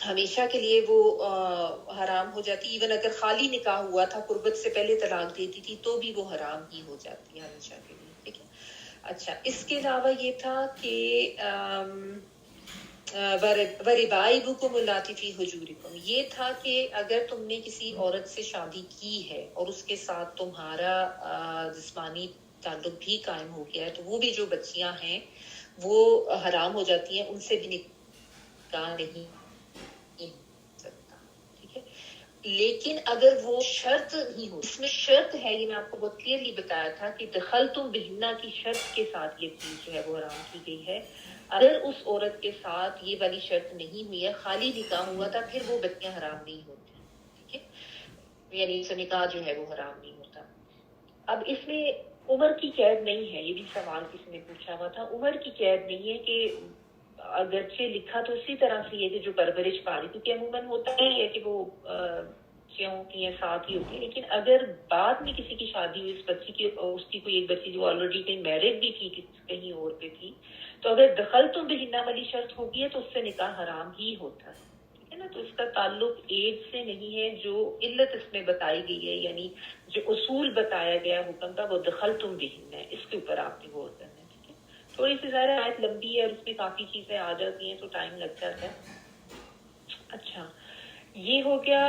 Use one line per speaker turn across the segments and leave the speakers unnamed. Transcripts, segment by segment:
ہمیشہ کے لیے وہ حرام ہو جاتی. ایون اگر خالی نکاح ہوا تھا، قربت سے پہلے طلاق دیتی تھی، تو بھی وہ حرام ہی ہو جاتی ہے ہمیشہ کے لیے. ٹھیک ہے. اچھا، اس کے علاوہ یہ تھا کہ وَرِبَائِبُكُمُ اللَّاتِي فِي حُجُورِكُمْ، یہ تھا کہ اگر تم نے کسی عورت سے شادی کی ہے اور اس کے ساتھ تمہارا جسمانی تعلق بھی قائم ہو گیا ہے، تو وہ بھی جو بچیاں ہیں وہ حرام ہو جاتی ہیں، ان سے بھی نکاح نہیں سکتا. ٹھیک ہے. لیکن اگر وہ شرط نہیں ہو، اس میں شرط ہے، یہ میں آپ کو بہت کلیئرلی بتایا تھا کہ دخلتم بہنہ کی شرط کے ساتھ یہ چیز جو ہے وہ حرام کی گئی ہے. اگر اس عورت کے ساتھ یہ والی شرط نہیں ہوئی ہے، خالی نکاح ہوا تھا، پھر وہ بچیاں حرام نہیں ہوتی. ٹھیک ہے. یعنی اس نکاح جو ہے وہ حرام نہیں ہوتا. اب اس میں عمر کی قید نہیں ہے، یہ بھی سوال کسی نے پوچھا ہوا تھا. عمر کی قید نہیں ہے کہ اگرچہ لکھا تو اسی طرح سے یہ کہ جو پرورش پا رہی، کیونکہ عموماً ہوتا ہی ہے کہ وہ بچیاں ہوتی ہیں ساتھ ہی ہوتی ہیں. لیکن اگر بعد میں کسی کی شادی ہوئی، اس بچی کی، اس کی کوئی ایک بچی جو آلریڈی کہیں میرڈ بھی تھی، کہیں اور پہ تھی، تو اگر دخل تو بہنہ والی شرط ہوگی ہے تو اس سے نکاح حرام ہی ہوتا ہے. ٹھیک ہے نا. تو اس کا تعلق ایج سے نہیں ہے. جو علت اس میں بتائی گئی ہے، یعنی جو اصول بتایا گیا حکم کا، وہ دخل تم بہنہ ہے. اس کے اوپر آپ نے غور کرنا ہے. ٹھیک ہے. تھوڑی سی ظاہر آیت لمبی ہے اور اس میں کافی چیزیں آ جاتی ہیں تو ٹائم لگ جاتا ہے. اچھا، یہ ہو گیا.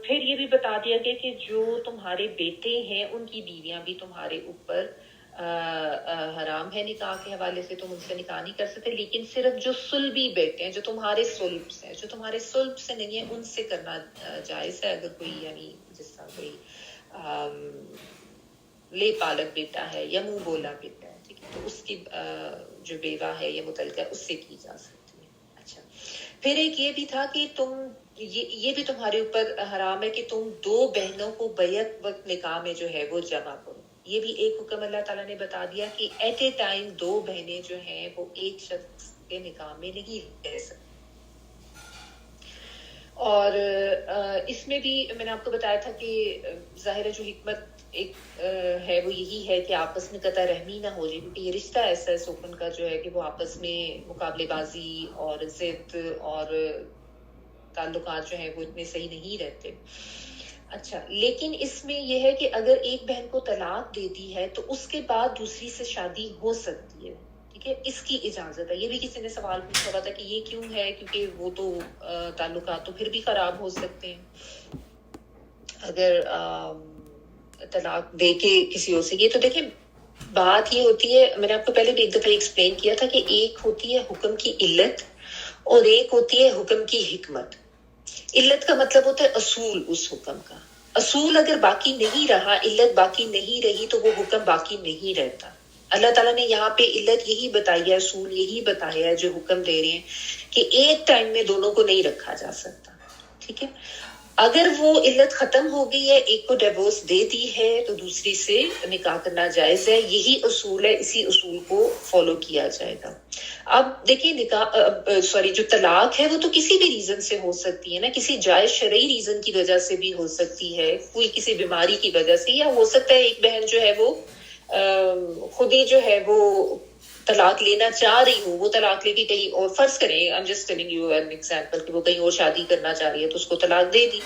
پھر یہ بھی بتا دیا گیا کہ جو تمہارے بیٹے ہیں ان کی بیویاں بھی تمہارے اوپر حرام ہے نکاح کے حوالے سے، تم ان سے نکاح نہیں کر سکتے. لیکن صرف جو صلبی بیٹے ہیں، جو تمہارے صلب سے ہیں، جو تمہارے صلب سے نہیں ہیں، ان سے کرنا جائز ہے. اگر کوئی یعنی جس طرح کوئی لے پالک بیٹا ہے یا منہ بولا بیٹا ہے، ٹھیک ہے، تو اس کی جو بیوہ ہے یا متعلقہ ہے، اس سے کی جا سکتی ہے. اچھا، پھر ایک یہ بھی تھا کہ تم یہ بھی تمہارے اوپر حرام ہے کہ تم دو بہنوں کو بیک وقت نکاح میں جو ہے وہ جمع کرو. یہ بھی ایک حکم اللہ تعالیٰ نے بتا دیا کہ ایٹ اے ٹائم دو بہنیں جو ہیں وہ ایک شخص کے نکاح میں نہیں رہ سکتی. اور اس میں بھی میں نے آپ کو بتایا تھا کہ ظاہر ہے جو حکمت ایک ہے وہ یہی ہے کہ آپس میں قطع رحمی نہ ہو جائے، کیونکہ یہ رشتہ ایسا ہے سوکن کا جو ہے کہ وہ آپس میں مقابلے بازی اور ضد اور تعلقات جو ہیں وہ اتنے صحیح نہیں رہتے. اچھا، لیکن اس میں یہ ہے کہ اگر ایک بہن کو طلاق دے دی ہے تو اس کے بعد دوسری سے شادی ہو سکتی ہے. ٹھیک ہے، اس کی اجازت ہے. یہ بھی کسی نے سوال پوچھا ہوا تھا کہ یہ کیوں ہے، کیونکہ وہ تو تعلقات تو پھر بھی خراب ہو سکتے ہیں اگر طلاق دے کے کسی اور سے. یہ تو دیکھیں بات یہ ہوتی ہے، میں نے آپ کو پہلے بھی ایک دفعہ ایکسپلین کیا تھا کہ ایک ہوتی ہے حکم کی علت اور ایک ہوتی ہے حکم کی حکمت. علت کا مطلب ہوتا ہے اصول اس حکم کا. اصول اگر باقی نہیں رہا، علت باقی نہیں رہی، تو وہ حکم باقی نہیں رہتا. اللہ تعالیٰ نے یہاں پہ علت یہی بتائی ہے، اصول یہی بتایا ہے جو حکم دے رہے ہیں کہ ایک ٹائم میں دونوں کو نہیں رکھا جا سکتا. ٹھیک ہے، اگر وہ علت ختم ہو گئی ہے، ایک کو ڈیورس دے دی ہے، تو دوسری سے نکاح کرنا جائز ہے. یہی اصول ہے، اسی اصول کو فالو کیا جائے گا. اب دیکھیں جو طلاق ہے وہ تو کسی بھی ریزن سے ہو سکتی ہے نا، کسی جائز شرعی ریزن کی وجہ سے بھی ہو سکتی ہے، کوئی کسی بیماری کی وجہ سے، یا ہو سکتا ہے ایک بہن جو ہے وہ خود ہی جو ہے وہ طلاق لینا چاہ رہی ہوں، وہ طلاق لے کے کہیں اور، فرض کریں I'm just telling you an example کہ وہ کہیں اور شادی کرنا چاہ رہی ہے تو اس کو طلاق دے دی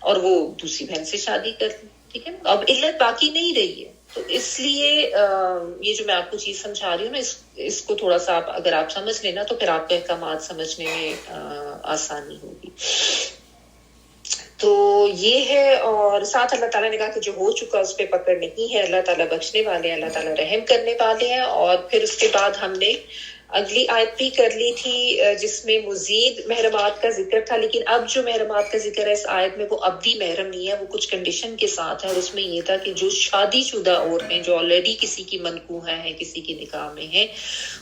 اور وہ دوسری بہن سے شادی کر لی. ٹھیک ہے، اب علت باقی نہیں رہی ہے. تو اس لیے یہ جو میں آپ کو چیز سمجھا رہی ہوں نا، اس کو تھوڑا سا اگر آپ سمجھ لینا تو پھر آپ کے احکامات سمجھنے میں آسانی ہوگی. تو یہ ہے. اور ساتھ اللہ تعالیٰ نے کہا کہ جو ہو چکا اس پہ پکڑ نہیں ہے، اللہ تعالیٰ بخشنے والے ہیں، اللہ تعالیٰ رحم کرنے والے ہیں. اور پھر اس کے بعد ہم نے اگلی آیت بھی کر لی تھی جس میں مزید محرمات کا ذکر تھا. لیکن اب جو محرمات کا ذکر ہے اس آیت میں وہ اب بھی محرم نہیں ہے، وہ کچھ کنڈیشن کے ساتھ ہے. اور اس میں یہ تھا کہ جو شادی شدہ عورتیں جو آلریڈی کسی کی منکوحہ ہیں، کسی کی نکاح میں ہیں،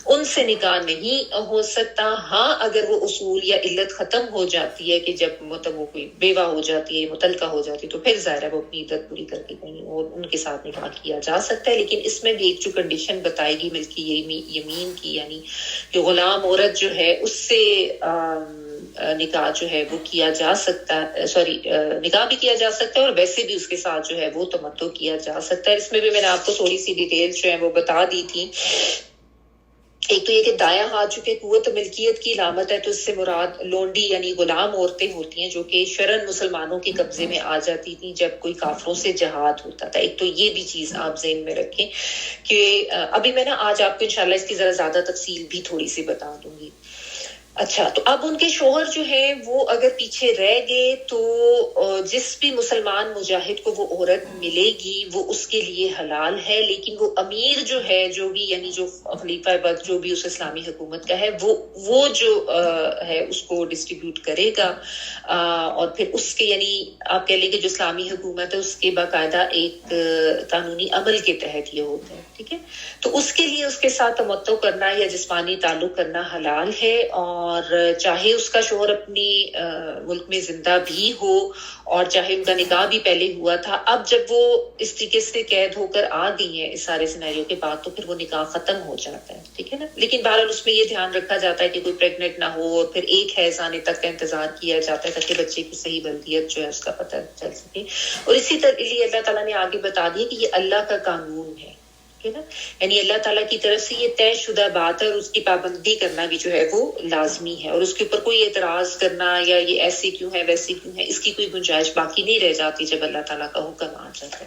ان سے نکاح نہیں ہو سکتا. ہاں اگر وہ اصول یا علت ختم ہو جاتی ہے کہ جب مطلب وہ کوئی بیوہ ہو جاتی ہے، مطلقہ ہو جاتی ہے، تو پھر ظاہر ہے وہ اپنی عدت پوری کر کے کہیں اور ان کے ساتھ نکاح کیا جا سکتا ہے. لیکن اس میں بھی ایک جو کنڈیشن بتائے گی ملکی یمین کی، یعنی کہ غلام عورت جو ہے اس سے نکاح جو ہے وہ کیا جا سکتا ہے، نکاح بھی کیا جا سکتا ہے اور ویسے بھی اس کے ساتھ جو ہے وہ تمتع کیا جا سکتا ہے. اس میں بھی میں نے آپ کو تھوڑی سی ڈیٹیلز جو ہیں وہ بتا دی تھی ایک تو یہ کہ دایاں ہاتھ چونکہ قوت ملکیت کی علامت ہے، تو اس سے مراد لونڈی یعنی غلام عورتیں ہوتی ہیں جو کہ شرعاً مسلمانوں کے قبضے میں آ جاتی تھیں جب کوئی کافروں سے جہاد ہوتا تھا. ایک تو یہ بھی چیز آپ ذہن میں رکھیں کہ ابھی میں نا آج آپ کو انشاءاللہ اس کی ذرا زیادہ تفصیل بھی تھوڑی سی بتا دوں گی. اچھا، تو اب ان کے شوہر جو ہیں وہ اگر پیچھے رہ گئے تو جس بھی مسلمان مجاہد کو وہ عورت ملے گی وہ اس کے لیے حلال ہے، لیکن وہ امیر جو ہے، جو بھی یعنی جو خلیفہ وقت جو بھی اس اسلامی حکومت کا ہے، وہ جو ہے اس کو ڈسٹریبیوٹ کرے گا، اور پھر اس کے یعنی آپ کہہ لیں کہ جو اسلامی حکومت ہے اس کے باقاعدہ ایک قانونی عمل کے تحت یہ ہوتا ہے. ٹھیک ہے، تو اس کے لیے اس کے ساتھ تمتع کرنا یا جسمانی تعلق کرنا حلال ہے، اور چاہے اس کا شوہر اپنی ملک میں زندہ بھی ہو اور چاہے ان کا نکاح بھی پہلے ہوا تھا. اب جب وہ اس طریقے سے قید ہو کر آ گئی ہیں اس سارے سینیریو کے بعد تو پھر وہ نکاح ختم ہو جاتا ہے. ٹھیک ہے نا، لیکن بہرحال اس میں یہ دھیان رکھا جاتا ہے کہ کوئی پریگننٹ نہ ہو، اور پھر ایک حیض آنے تک کا انتظار کیا جاتا ہے تاکہ بچے کی صحیح بلدیت جو ہے اس کا پتہ چل سکے. اور اسی طرح لیے اللہ تعالیٰ نے آگے بتا دیا کہ یہ اللہ کا قانون ہے. یعنی اللہ تعالیٰ کی طرف سے یہ طے شدہ بات ہے، اور اس کی پابندی کرنا بھی جو ہے وہ لازمی ہے، اور اس کے اوپر کوئی اعتراض کرنا یا یہ ایسے کیوں ہے ویسے کیوں ہے اس کی کوئی گنجائش باقی نہیں رہ جاتی جب اللہ تعالیٰ کا حکم آ جاتا ہے.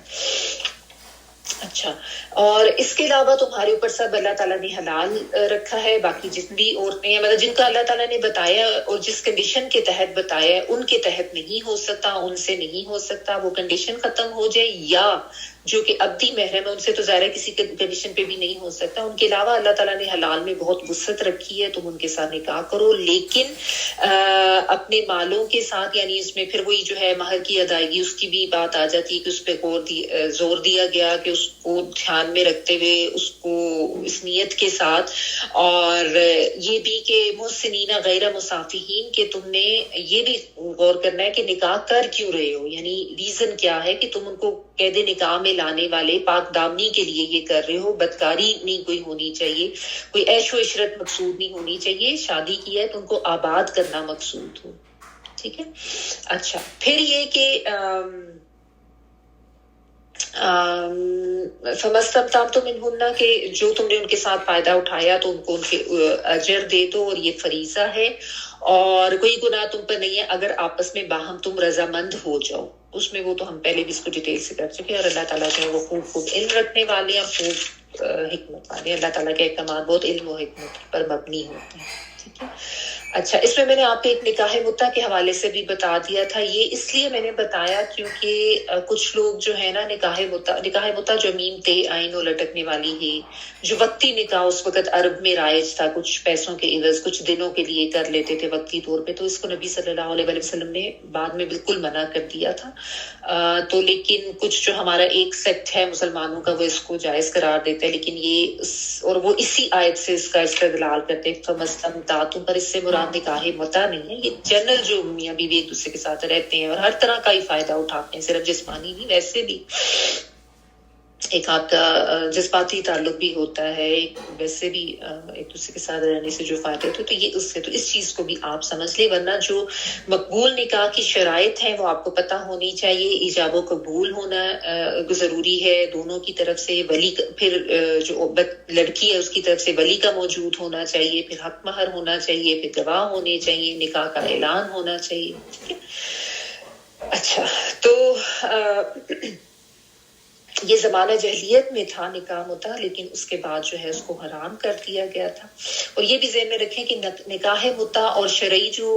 اچھا، اور اس کے علاوہ تمہارے اوپر سب اللہ تعالیٰ نے حلال رکھا ہے. باقی جتنی عورتیں ہیں مطلب جن کا اللہ تعالیٰ نے بتایا اور جس کنڈیشن کے تحت بتایا ہے ان کے تحت نہیں ہو سکتا، ان سے نہیں ہو سکتا. وہ کنڈیشن ختم ہو جائے یا جو کہ ابدی محرم ہے ان سے تو ظاہر ہے کسی کنڈیشن پہ بھی نہیں ہو سکتا. ان کے علاوہ اللہ تعالیٰ نے حلال میں بہت وسعت رکھی ہے، تم ان کے ساتھ نکاح کرو، لیکن اپنے مالوں کے ساتھ. یعنی اس میں پھر وہی جو ہے مہر کی ادائیگی اس کی بھی بات آ جاتی ہے کہ اس پہ زور دیا گیا کہ اس کو دھیان میں رکھتے ہوئے اس کو اس نیت کے ساتھ، اور یہ بھی کہ محسنین غیر مصافحین کہ تم نے یہ بھی غور کرنا ہے کہ نکاح کر کیوں رہے ہو، یعنی ریزن کیا ہے کہ تم ان کو قید نکاح میں لانے والے پاک دامنی کے لیے یہ کر رہے ہو. بدکاری نہیں کوئی ہونی چاہیے، کوئی عیش و عشرت مقصود نہیں ہونی چاہیے. شادی کی ہے تو ان کو آباد کرنا مقصود ہو. ٹھیک ہے. اچھا، پھر یہ کہ فمستمتعتم منہن کہ جو تم نے ان کے ساتھ فائدہ اٹھایا تو ان کو ان کے اجر دے دو، اور یہ فریضہ ہے اور کوئی گناہ تم پر نہیں ہے اگر آپس میں باہم تم رضامند ہو جاؤ. اس میں وہ تو ہم پہلے بھی اس کو ڈیٹیل سے کر چکے ہیں، اور اللہ تعالیٰ جو ہے وہ خوب علم رکھنے والے ہیں، خوب حکمت والے ہیں. اللہ تعالیٰ کے احکامات بہت علم و حکمت پر مبنی ہوتے ہیں. ٹھیک ہے. اچھا، اس میں نے آپ کو ایک نکاح متع کے حوالے سے بھی بتا دیا تھا. یہ اس لیے میں نے بتایا کیونکہ کچھ لوگ جو ہے نا نکاح متع جو میم تے آئین و لٹکنے والی ہے، جو وقتی نکاح اس وقت عرب میں رائج تھا، کچھ پیسوں کے عوض کچھ دنوں کے لیے کر لیتے تھے وقتی طور پہ، تو اس کو نبی صلی اللہ علیہ وسلم نے بعد میں بالکل منع کر دیا تھا. تو لیکن کچھ جو ہمارا ایک سیکٹ ہے مسلمانوں کا وہ اس کو جائز قرار دیتا ہے، لیکن یہ اور وہ اسی آیت سے اس کا استدلال کرتے ہیں فمستمتعتم پر. اس سے مراد نکاح متع نہیں ہے، یہ جنرل جو میاں بیوی ایک دوسرے کے ساتھ رہتے ہیں اور ہر طرح کا ہی فائدہ اٹھاتے ہیں، صرف جسمانی نہیں، ویسے بھی ایک آپ کا جذباتی تعلق بھی ہوتا ہے، ویسے بھی ایک دوسرے کے ساتھ رہنے سے جو فائدے ہوتے ہیں. تو یہ اس سے تو اس چیز کو بھی آپ سمجھ لیں، ورنہ جو مقبول نکاح کی شرائط ہیں وہ آپ کو پتہ ہونی چاہیے. ایجاب و قبول ہونا ضروری ہے دونوں کی طرف سے، ولی پھر جو لڑکی ہے اس کی طرف سے ولی کا موجود ہونا چاہیے، پھر حق مہر ہونا چاہیے، پھر گواہ ہونے چاہیے، نکاح کا اعلان ہونا چاہیے. ٹھیک ہے. اچھا، تو یہ زمانہ جہلیت میں تھا نکاح متع، لیکن اس کے بعد جو ہے اس کو حرام کر دیا گیا تھا. اور یہ بھی ذہن میں رکھیں کہ نکاح متع اور شرعی جو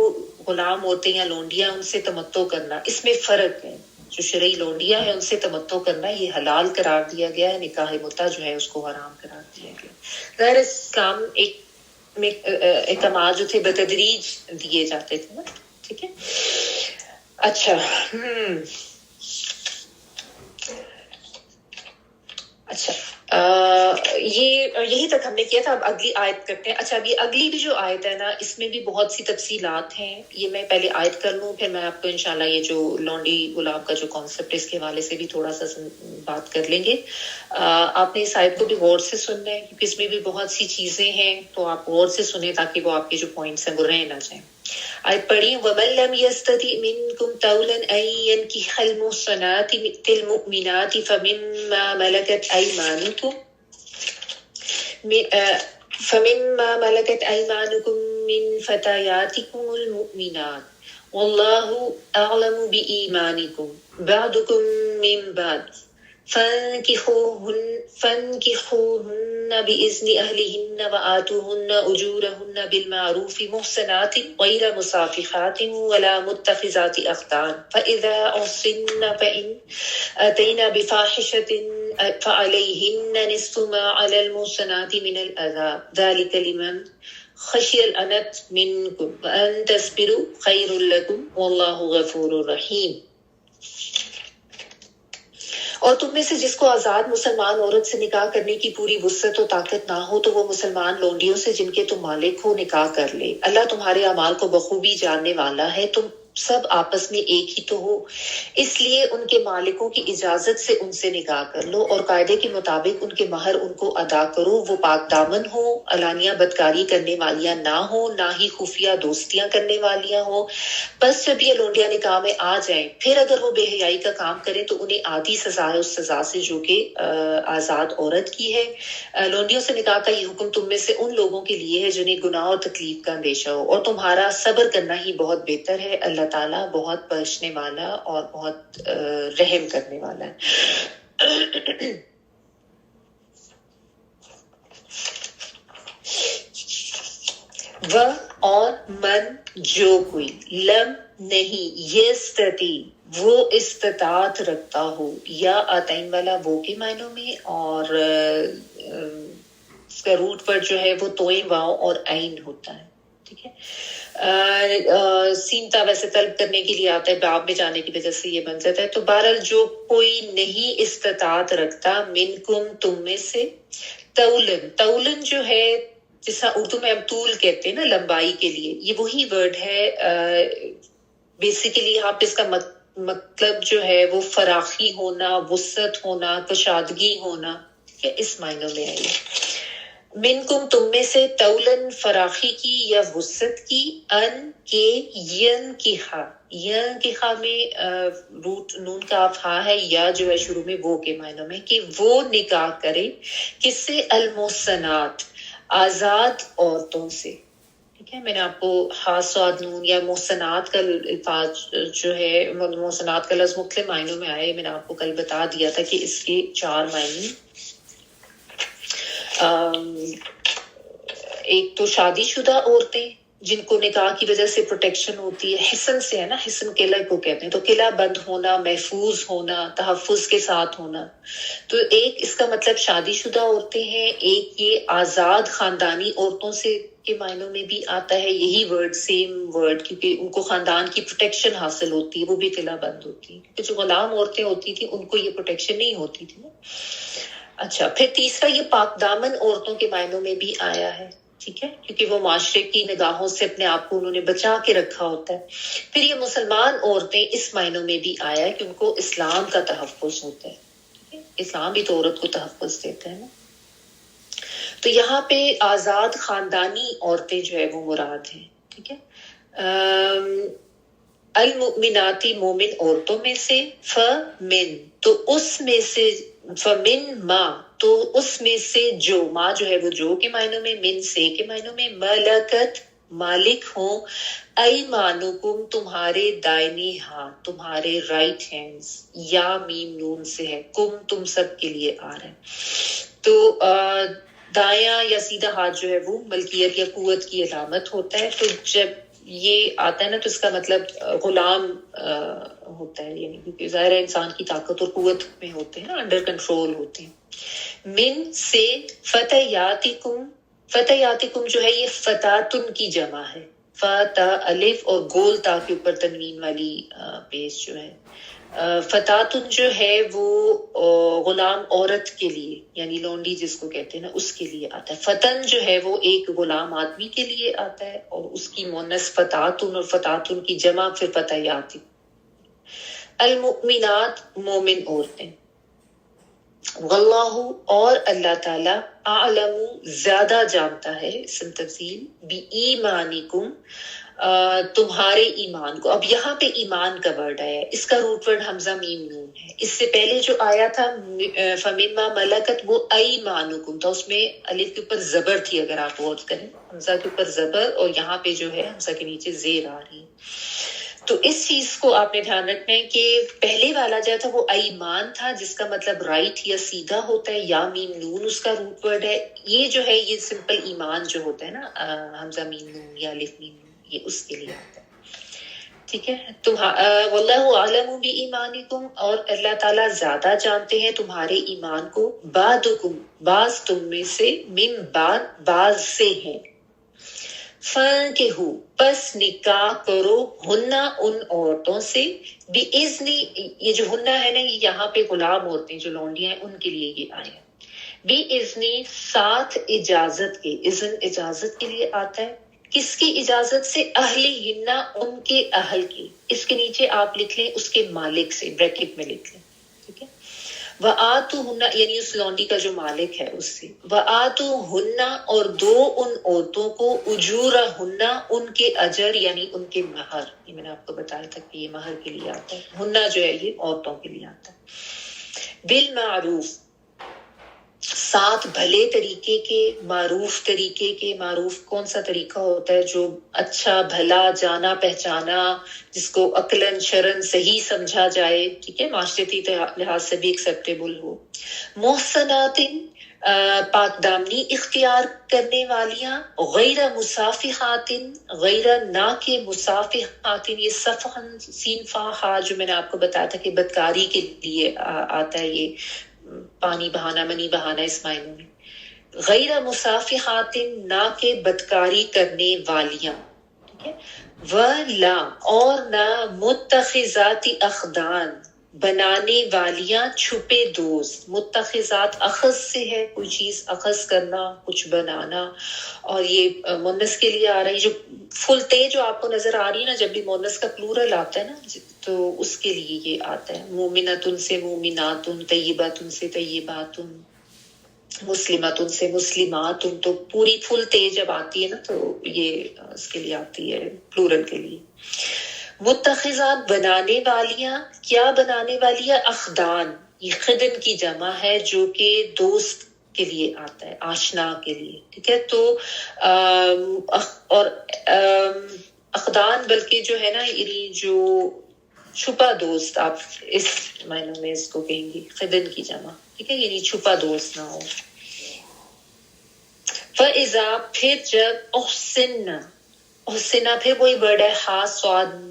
غلام عورتیں یا لونڈیاں ان سے تمتع کرنا، اس میں فرق ہے. جو شرعی لونڈیاں ہیں ان سے تمتع کرنا یہ حلال قرار دیا گیا ہے، نکاح متع جو ہے اس کو حرام قرار دیا گیا. غیر اسلام ایک احکامات جو تھے بتدریج دیے جاتے تھے نا. ٹھیک ہے. اچھا اچھا، یہی تک ہم نے کیا تھا. اب اگلی آیت کرتے ہیں. اچھا، اب یہ اگلی بھی جو آیت ہے نا اس میں بھی بہت سی تفصیلات ہیں. یہ میں پہلے آیت کر لوں پھر میں آپ کو انشاءاللہ یہ جو لونڈی غلام کا جو کانسیپٹ ہے اس کے حوالے سے بھی تھوڑا سا بات کر لیں گے. آپ نے اس آیت کو بھی غور سے سننا ہے کیونکہ اس میں بھی بہت سی چیزیں ہیں، تو آپ غور سے سنیں تاکہ وہ آپ کے جو پوائنٹس ہیں وہ رہ نہ جائیں. آیت پڑھی. وَمَن لَمْ يَسْتَطِعْ مِنْكُمْ طَوْلًا أَن يَنكِحَ الْمُحْصَنَاتِ الْمُؤْمِنَاتِ فَمِمَّا مَلَكَتْ أَيْمَانُكُمْ فمما ملكت أيمانكم من فتياتكم المؤمنات والله أعلم بإيمانكم بعضكم من بعض فانكحوهن بإذن أهلهن وآتوهن أجورهن بالمعروف محصنات غير مصافحات ولا متخذات أخدان فإذا أحصن فإن أتينا بفاحشة فعليهن نصف ما على المحصنات من العذاب ذلك لمن خشي العنت منكم وأن تصبروا خير لكم والله غفور رحيم. اور تم میں سے جس کو آزاد مسلمان عورت سے نکاح کرنے کی پوری وسعت و طاقت نہ ہو تو وہ مسلمان لونڈیوں سے جن کے تم مالک ہو نکاح کر لے. اللہ تمہارے اعمال کو بخوبی جاننے والا ہے. تم سب آپس میں ایک ہی تو ہو، اس لیے ان کے مالکوں کی اجازت سے ان سے نکاح کر لو اور قاعدے کے مطابق ان کے مہر ان کو ادا کرو. وہ پاک دامن ہو، علانیہ بدکاری کرنے والیاں نہ ہو، نہ ہی خفیہ دوستیاں کرنے والیاں ہو. بس جب یہ لونڈیاں نکاح میں آ جائیں پھر اگر وہ بے حیائی کا کام کریں تو انہیں آدھی سزا ہے اس سزا سے جو کہ آزاد عورت کی ہے. لونڈیوں سے نکاح کا یہ حکم تم میں سے ان لوگوں کے لیے ہے جنہیں گناہ اور تکلیف کا اندیشہ ہو، اور تمہارا صبر کرنا ہی بہت بہتر ہے. اللہ تعالیٰ بہت بخشنے والا اور بہت رحم کرنے والا ہے. وہ اور من جو کوئی لم نہیں یستطیع وہ استطاعت رکھتا ہو، یا آتین والا وہ کے معنوں میں، اور اس کا روٹ پر جو ہے وہ توئیں واؤ اور عین ہوتا ہے. ٹھیک ہے. سینتا ویسے طلب کرنے کے لیے آتا ہے، باب میں جانے کی وجہ سے یہ بن جاتا ہے. تو بہرحال جو کوئی نہیں استطاعت رکھتا منکم تم میں سے، تولن جو ہے جیسا اردو میں ہم طول کہتے ہیں نا لمبائی کے لیے، یہ وہی ورڈ ہے. بیسیکلی یہاں پہ اس کا مطلب جو ہے وہ فراخی ہونا، وسعت ہونا، کشادگی ہونا، ٹھیک ہے، اس معنوں میں ہے. منکم تم میں سے، تولن فراخی کی یا وسعت کی، ان کے ین کی خا میں روٹ نون کا افہا ہے، یا جو ہے شروع میں وہ کے معنوں میں، کہ وہ نکاح کرے کس سے، المحصنات آزاد عورتوں سے. ٹھیک ہے. میں نے آپ کو حاصاد نون یا محسنات کا الفاظ جو ہے، محسنات کا لفظ مختلف معنوں میں آئے، میں نے آپ کو کل بتا دیا تھا کہ اس کے 4 معنی. ایک تو شادی شدہ عورتیں جن کو نکاح کی وجہ سے پروٹیکشن ہوتی ہے، حصن سے ہے نا، حصن قلعہ کو کہتے ہیں، تو قلعہ بند ہونا، محفوظ ہونا، تحفظ کے ساتھ ہونا. تو ایک اس کا مطلب شادی شدہ عورتیں ہیں، ایک یہ آزاد خاندانی عورتوں سے کے معنوں میں بھی آتا ہے یہی ورڈ، سیم ورڈ، کیونکہ ان کو خاندان کی پروٹیکشن حاصل ہوتی ہے، وہ بھی قلعہ بند ہوتی ہے. کیونکہ جو غلام عورتیں ہوتی تھیں ان کو یہ پروٹیکشن نہیں ہوتی تھی نا. اچھا، پھر تیسرا یہ پاک دامن عورتوں کے معنوں میں بھی آیا ہے. ٹھیک ہے، کیونکہ وہ معاشرے کی نگاہوں سے اپنے آپ کو انہوں نے بچا کے رکھا ہوتا ہے. پھر یہ مسلمان عورتیں اس معنوں میں بھی آیا ہے کہ ان کو اسلام کا تحفظ ہوتا ہے. ٹھیک ہے، اسلام بھی تو عورت کو تحفظ دیتا ہے نا. تو یہاں پہ آزاد خاندانی عورتیں جو ہے وہ مراد ہیں. ٹھیک ہے. المؤمناتی مومن عورتوں میں سے، فمن تو اس میں سے، فمن ما تو اس میں سے، جو ما جو ہے وہ جو کے معنوں میں، من سے کے معنوں میں، ملکت مالک ہوں، ایمانکم تمہارے دائنی ہاتھ، تمہارے رائٹ ہینڈز، یا میم نون سے ہے، کم تم سب کے لیے آ رہا ہے. تو دایاں یا سیدھا ہاتھ جو ہے وہ ملکیت یا قوت کی علامت ہوتا ہے. تو جب یہ آتا ہے نا تو اس کا مطلب غلام ہوتا ہے، یعنی کیونکہ ظاہر ہے انسان کی طاقت اور قوت میں ہوتے ہیں نا، انڈر کنٹرول ہوتے ہیں. من سے، فتیاتکم، فتیاتکم جو ہے یہ فتاتن کی جمع ہے، فتا الف اور گول تا کے اوپر تنوین والی پیش جو ہے. فتاتن جو ہے وہ غلام عورت کے لیے، یعنی لونڈی جس کو کہتے ہیں نا، اس کے لیے آتا ہے. فتن جو ہے وہ ایک غلام آدمی کے لیے آتا ہے، اور اس کی مونث فتاتن، اور فتاتن کی جمع پھر فتیات. المؤمنات مومن عورتیں. واللہ اور اللہ تعالیٰ، اعلم زیادہ جانتا ہے، اسم تفضیل، بی ایمانکم تمہارے ایمان کو. اب یہاں پہ ایمان کا ورڈ آیا ہے, اس کا روٹ ورڈ حمزہ میم نون ہے. اس سے پہلے جو آیا تھا فَمِمَّا مَلَكَتْ وہ أَيْمَانُكُمْ تھا, اس میں الف کے اوپر زبر تھی. اگر آپ غور کریں حمزہ کے اوپر زبر اور یہاں پہ جو ہے حمزہ کے نیچے زیر آ رہی ہے. تو اس چیز کو آپ نے دھیان رکھنا ہے کہ پہلے والا جو تھا وہ ایمان تھا, جس کا مطلب رائٹ یا سیدھا ہوتا ہے, یا میم نون اس کا روٹ ورڈ ہے. یہ جو ہے یہ سمپل ایمان جو ہوتا ہے نا, حمزہ میم نون یا الف میم نون, یہ اس کے لیے آتا ہے. ٹھیک ہے. واللہ عالم بایمانکم, اور اللہ تعالیٰ زیادہ جانتے ہیں تمہارے ایمان کو. بعضکم بعض تم میں سے, من بعد بعض سے ہیں. فانکحوا پس نکاح کرو, ہنہ ان عورتوں سے, باذن, یہ جو ہنہ ہے نا یہ یہاں پہ غلام عورتیں جو لونڈیاں ہیں ان کے لیے یہ آیا. باذن ساتھ اجازت کے, اذن اجازت کے لیے آتا ہے. کس کی اجازت سے؟ اہلہن ان کے اہل کی. اس کے نیچے آپ لکھ لیں اس کے مالک سے, بریکٹ میں لکھ لیں. ٹھیک ہے. وآتوہن یعنی اس لونڈی کا جو مالک ہے اس سے. وآتوہن اور دو ان عورتوں کو, اجورہن ان کے اجر یعنی ان کے مہر. یہ میں نے آپ کو بتایا تھا کہ یہ مہر کے لیے آتا ہے. ہنہ جو ہے یہ عورتوں کے لیے آتا ہے. بالمعروف ساتھ بھلے طریقے کے, معروف طریقے کے. معروف کون سا طریقہ ہوتا ہے؟ جو اچھا بھلا جانا پہچانا, جس کو عقلاً شرعاً صحیح سمجھا جائے. ٹھیک ہے, معاشرتی لحاظ سے بھی ایکسیپٹیبل ہو. محسنات پاک دامنی اختیار کرنے والیاں. غیر مصافحات غیر نہ کے مصافحات, یہ صفحن سین فا ہا جو میں نے آپ کو بتایا تھا کہ بدکاری کے لیے آتا ہے, یہ پانی بہانا منی بہانا اس معنی میں. غیر مصافحات نہ کہ بدکاری کرنے والیاں. ٹھیک ہے. ولا اور نہ متخذات اخدان بنانے والیاں چھپے دوست. متخذات اخذ سے ہے, کوئی چیز اخذ کرنا, کچھ بنانا, اور یہ مونس کے لیے آ رہا ہے. جو فل تے جو آپ کو نظر آ رہی ہے نا, جب بھی مونس کا پلورل آتا ہے نا تو اس کے لیے یہ آتا ہے. مومنتن سے مومناتن, طیباتن سے طیباتن, مسلماتن سے مسلمات. تو پوری فل تے جب آتی ہے نا تو یہ اس کے لیے آتی ہے, پلورل کے لیے. متخذات بنانے والیاں. کیا بنانے والیاں؟ اخدان, یہ خدن کی جمع ہے جو کہ دوست کے لیے آتا ہے, آشنا کے لیے. ٹھیک ہے. تو اور اخدان بلکہ جو ہے نا یعنی جو چھپا دوست, آپ اس معنی میں اس کو کہیں گی خدن کی جمع. ٹھیک ہے, یعنی چھپا دوست نہ ہو. فَإِذَا پھر جب احسننا, احسنہ پھر وہی ورڈ ہے ہا سواد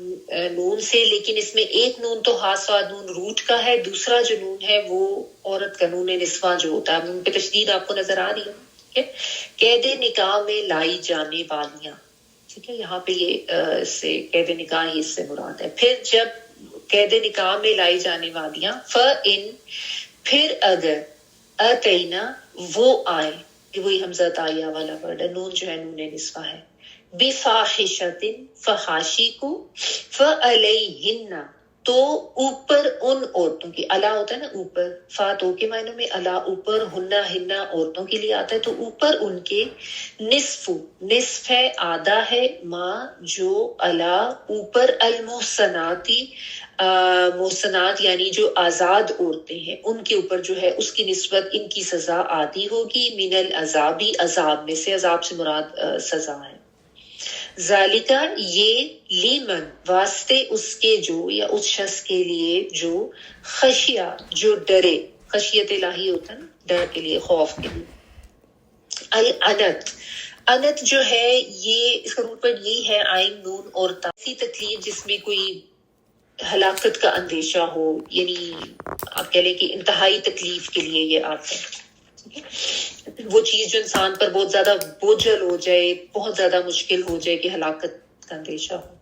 نون سے, لیکن اس میں ایک نون تو ہا سواد نون روٹ کا ہے, دوسرا جو نون ہے وہ عورت کا نون نسواں جو ہوتا ہے. نون پہ تشدید آپ کو نظر آ رہی ہے. ٹھیک ہے. قید نکاح میں لائی جانے والیاں. ٹھیک ہے, یہاں پہ یہ اس سے قید نکاح ہی اس سے مراد ہے. پھر جب قید نکاح میں لائی جانے والیاں. فَإِن پھر اگر اتینا وہ آئے, وہی حمزہ تائیہ والا ورڈ ہے, نون جو ہے نون نسواں ہے. بفاحشۃ فحاشی کو. فعلیہن تو اوپر ان عورتوں کی, الا ہوتا ہے نا اوپر, فا تو کے معنوں میں الا اوپر, ہنہ ہنہ عورتوں کے لیے آتا ہے, تو اوپر ان کے. نصف نصف ہے, آدھا ہے, ماں جو الا اوپر, المحسناتی محسنات یعنی جو آزاد عورتیں ہیں ان کے اوپر جو ہے اس کی نسبت ان کی سزا آدھی ہوگی. من العذابی عذاب میں سے, عذاب سے مراد سزا ہے. ذالکہ یہ لیمن واسطے اس کے جو, یا اس شخص کے لیے جو خشیہ جو ڈرے, خشیت الہی ہوتا ہے نا ڈر کے لیے, خوف کے لیے. العنت انت جو ہے یہ اس کا روٹ ورڈ یہی ہے عین نون اور تا, ایسی تکلیف جس میں کوئی ہلاکت کا اندیشہ ہو, یعنی آپ کہہ لیں کہ انتہائی تکلیف کے لیے یہ آتا ہے. وہ چیز جو انسان پر بہت زیادہ بوجھل ہو جائے, بہت زیادہ مشکل ہو جائے کہ ہلاکت کا اندیشہ ہو.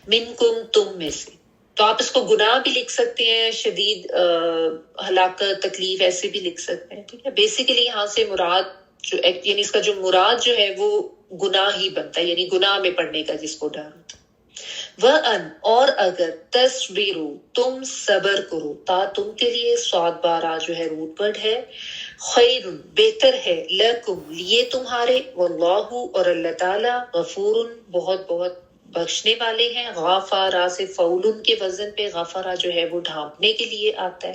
منکم تم میں سے, تو آپ اس کو گناہ بھی لکھ سکتے ہیں, شدید ہلاکت تکلیف ایسے بھی لکھ سکتے ہیں. ٹھیک ہے. بیسیکلی یہاں سے مراد جو یعنی اس کا جو مراد جو ہے وہ گناہ ہی بنتا ہے, یعنی گناہ میں پڑنے کا جس کو ڈر ہوتا ہے. وَأَنْ اور اگر تصبروا تم صبر کرو, تا تم کے لیے, صاد بارہ جو ہے روٹ ورڈ ہے, خیر بہتر ہے, لکم لیے تمہارے, واللہ اور اللہ تعالی, غفور بہت بہت بخشنے والے ہیں. غافارا سے فعولن کے وزن پہ غفرا جو ہے وہ ڈھانپنے کے لیے آتا ہے.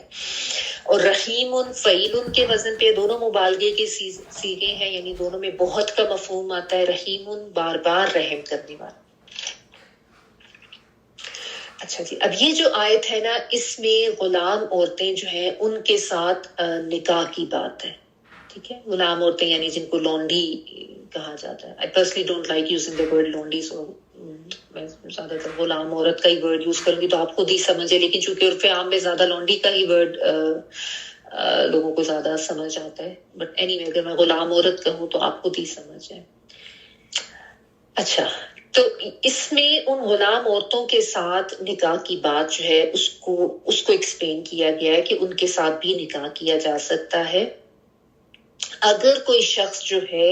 اور رحیم فعیل کے وزن پہ دونوں مبالغے کے سیغے ہیں، یعنی دونوں میں بہت کا مفہوم آتا ہے. رحیم بار بار رحم کرنے والا. اچھا جی، اب یہ جو آیت ہے نا، اس میں غلام عورتیں جو ہیں ان کے ساتھ نکاح کی بات ہے. ٹھیک ہے، غلام عورتیں یعنی جن کو لونڈی کہا جاتا ہے. I personally don't like using the word لونڈی، so میں زیادہ تر غلام عورت کا ہی ورڈ یوز کروں گی تو آپ خود ہی سمجھے. لیکن چونکہ عرف عام میں زیادہ لونڈی کا ہی ورڈ لوگوں کو زیادہ سمجھ آتا ہے، بٹ اینی وے اگر میں غلام عورت کہوں تو آپ خود ہی سمجھ جائیں. اچھا، تو اس میں ان غلام عورتوں کے ساتھ نکاح کی بات جو ہے اس کو ایکسپلین کیا گیا ہے کہ ان کے ساتھ بھی نکاح کیا جا سکتا ہے اگر کوئی شخص جو ہے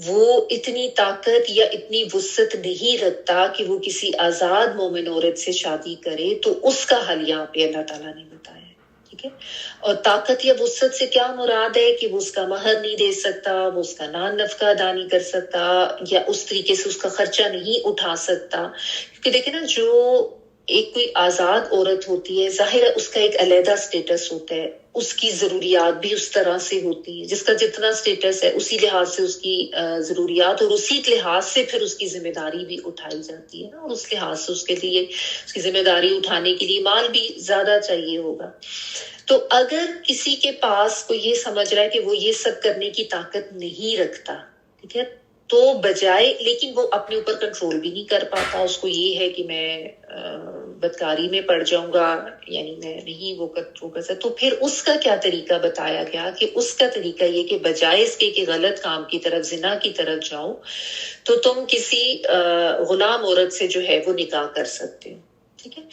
وہ اتنی طاقت یا اتنی وسعت نہیں رکھتا کہ وہ کسی آزاد مومن عورت سے شادی کرے، تو اس کا حل یہاں پہ اللہ تعالیٰ نے بتایا. ٹھیک ہے، اور طاقت یا وسعت سے کیا مراد ہے کہ وہ اس کا مہر نہیں دے سکتا، وہ اس کا نان نفقہ ادا نہیں کر سکتا، یا اس طریقے سے اس کا خرچہ نہیں اٹھا سکتا. کیونکہ دیکھیں نا، جو ایک کوئی آزاد عورت ہوتی ہے، ظاہر ہے اس کا ایک علیحدہ سٹیٹس ہوتا ہے، اس کی ضروریات بھی اس طرح سے ہوتی ہے. جس کا جتنا سٹیٹس ہے اسی لحاظ سے اس کی ضروریات اور اسی لحاظ سے پھر اس کی ذمہ داری بھی اٹھائی جاتی ہے نا، اور اس لحاظ سے اس کے لیے اس کی ذمہ داری اٹھانے کے لیے مال بھی زیادہ چاہیے ہوگا. تو اگر کسی کے پاس کوئی یہ سمجھ رہا ہے کہ وہ یہ سب کرنے کی طاقت نہیں رکھتا، ٹھیک ہے، تو بجائے، لیکن وہ اپنے اوپر کنٹرول بھی نہیں کر پاتا، اس کو یہ ہے کہ میں بدکاری میں پڑ جاؤں گا، یعنی میں نہیں وہ کر سکتا، تو پھر اس کا کیا طریقہ بتایا گیا کہ اس کا طریقہ یہ کہ بجائے اس کے کہ غلط کام کی طرف، زنا کی طرف جاؤ، تو تم کسی غلام عورت سے جو ہے وہ نکاح کر سکتے ہو. ٹھیک ہے،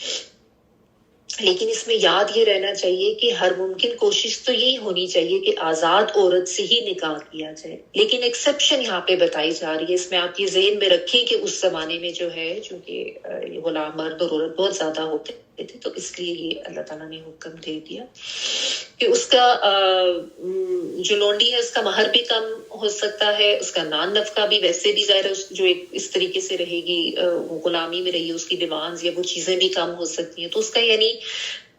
لیکن اس میں یاد یہ رہنا چاہیے کہ ہر ممکن کوشش تو یہی ہونی چاہیے کہ آزاد عورت سے ہی نکاح کیا جائے. لیکن ایکسیپشن یہاں پہ بتائی جا رہی ہے. اس میں آپ یہ ذہن میں رکھیں کہ اس زمانے میں جو ہے، چونکہ غلام مرد اور عورت بہت زیادہ ہوتے تھے، تو اس لیے یہ اللہ تعالیٰ نے حکم دے دیا کہ اس کا جو لونڈی ہے اس کا مہر بھی کم ہو سکتا ہے، اس کا نان نفقہ بھی ویسے بھی ظاہر ہے جو ایک اس طریقے سے رہے گی، غلامی میں رہی، اس کی ڈیمانڈز یا وہ چیزیں بھی کم ہو سکتی ہیں. تو اس کا یعنی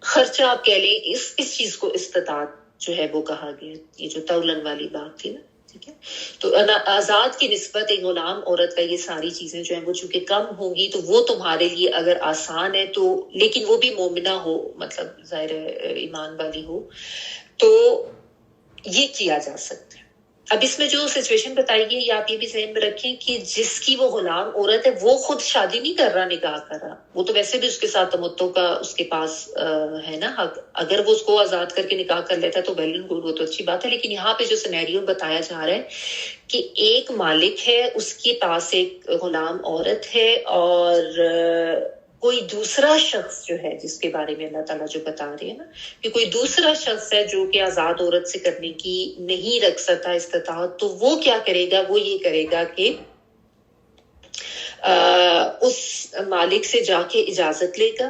خرچہ آپ کہہ لیں، اس چیز کو استطاعت جو ہے وہ کہا گیا. یہ جو تولن والی بات تھی نا، ٹھیک ہے، تو آزاد کی نسبت ایک غلام عورت کا یہ ساری چیزیں جو ہیں وہ چونکہ کم ہوں گی، تو وہ تمہارے لیے اگر آسان ہے تو، لیکن وہ بھی مومنہ ہو، مطلب ظاہر ایمان والی ہو، تو یہ کیا جا سکتا ہے. اب اس میں جو سچویشن بتائی گئی، آپ یہ بھی ذہن میں رکھیں کہ جس کی وہ غلام عورت ہے وہ خود شادی نہیں کر رہا، نکاح کر رہا، وہ تو ویسے بھی اس کے ساتھ تمتع کا اس کے پاس ہے نا حق. اگر وہ اس کو آزاد کر کے نکاح کر لیتا ہے تو ویل اینڈ گڈ، وہ تو اچھی بات ہے. لیکن یہاں پہ جو سینیریو بتایا جا رہا ہے کہ ایک مالک ہے، اس کے پاس ایک غلام عورت ہے، اور کوئی دوسرا شخص جو ہے، جس کے بارے میں اللہ تعالیٰ جو بتا رہے ہیں نا کہ کوئی دوسرا شخص ہے جو کہ آزاد عورت سے کرنے کی نہیں رکھ سکتا استطاعت، تو وہ کیا کرے گا؟ وہ یہ کرے گا کہ اس مالک سے جا کے اجازت لے گا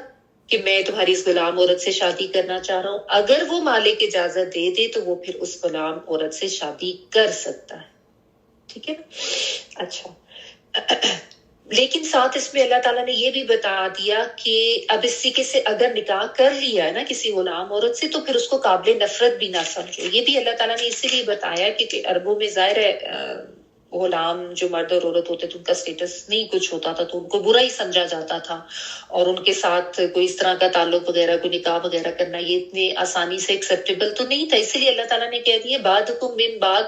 کہ میں تمہاری اس غلام عورت سے شادی کرنا چاہ رہا ہوں. اگر وہ مالک اجازت دے دے تو وہ پھر اس غلام عورت سے شادی کر سکتا ہے. ٹھیک ہے نا؟ اچھا، لیکن ساتھ اس میں اللہ تعالیٰ نے یہ بھی بتا دیا کہ اب اس طریقے سے اگر نکاح کر لیا ہے نا کسی غلام عورت سے، تو پھر اس کو قابل نفرت بھی نہ سمجھو. یہ بھی اللہ تعالیٰ نے اسی لیے بتایا کہ عربوں میں ظاہر ہے غلام جو مرد اور عورت ہوتے تھے ان کا سٹیٹس نہیں کچھ ہوتا تھا، تو ان کو برا ہی سمجھا جاتا تھا، اور ان کے ساتھ کوئی اس طرح کا تعلق وغیرہ، کوئی نکاح وغیرہ کرنا یہ اتنے آسانی سے ایکسیپٹیبل تو نہیں تھا. اسی لیے اللہ تعالیٰ نے کہہ دیا بعضکم من بعض،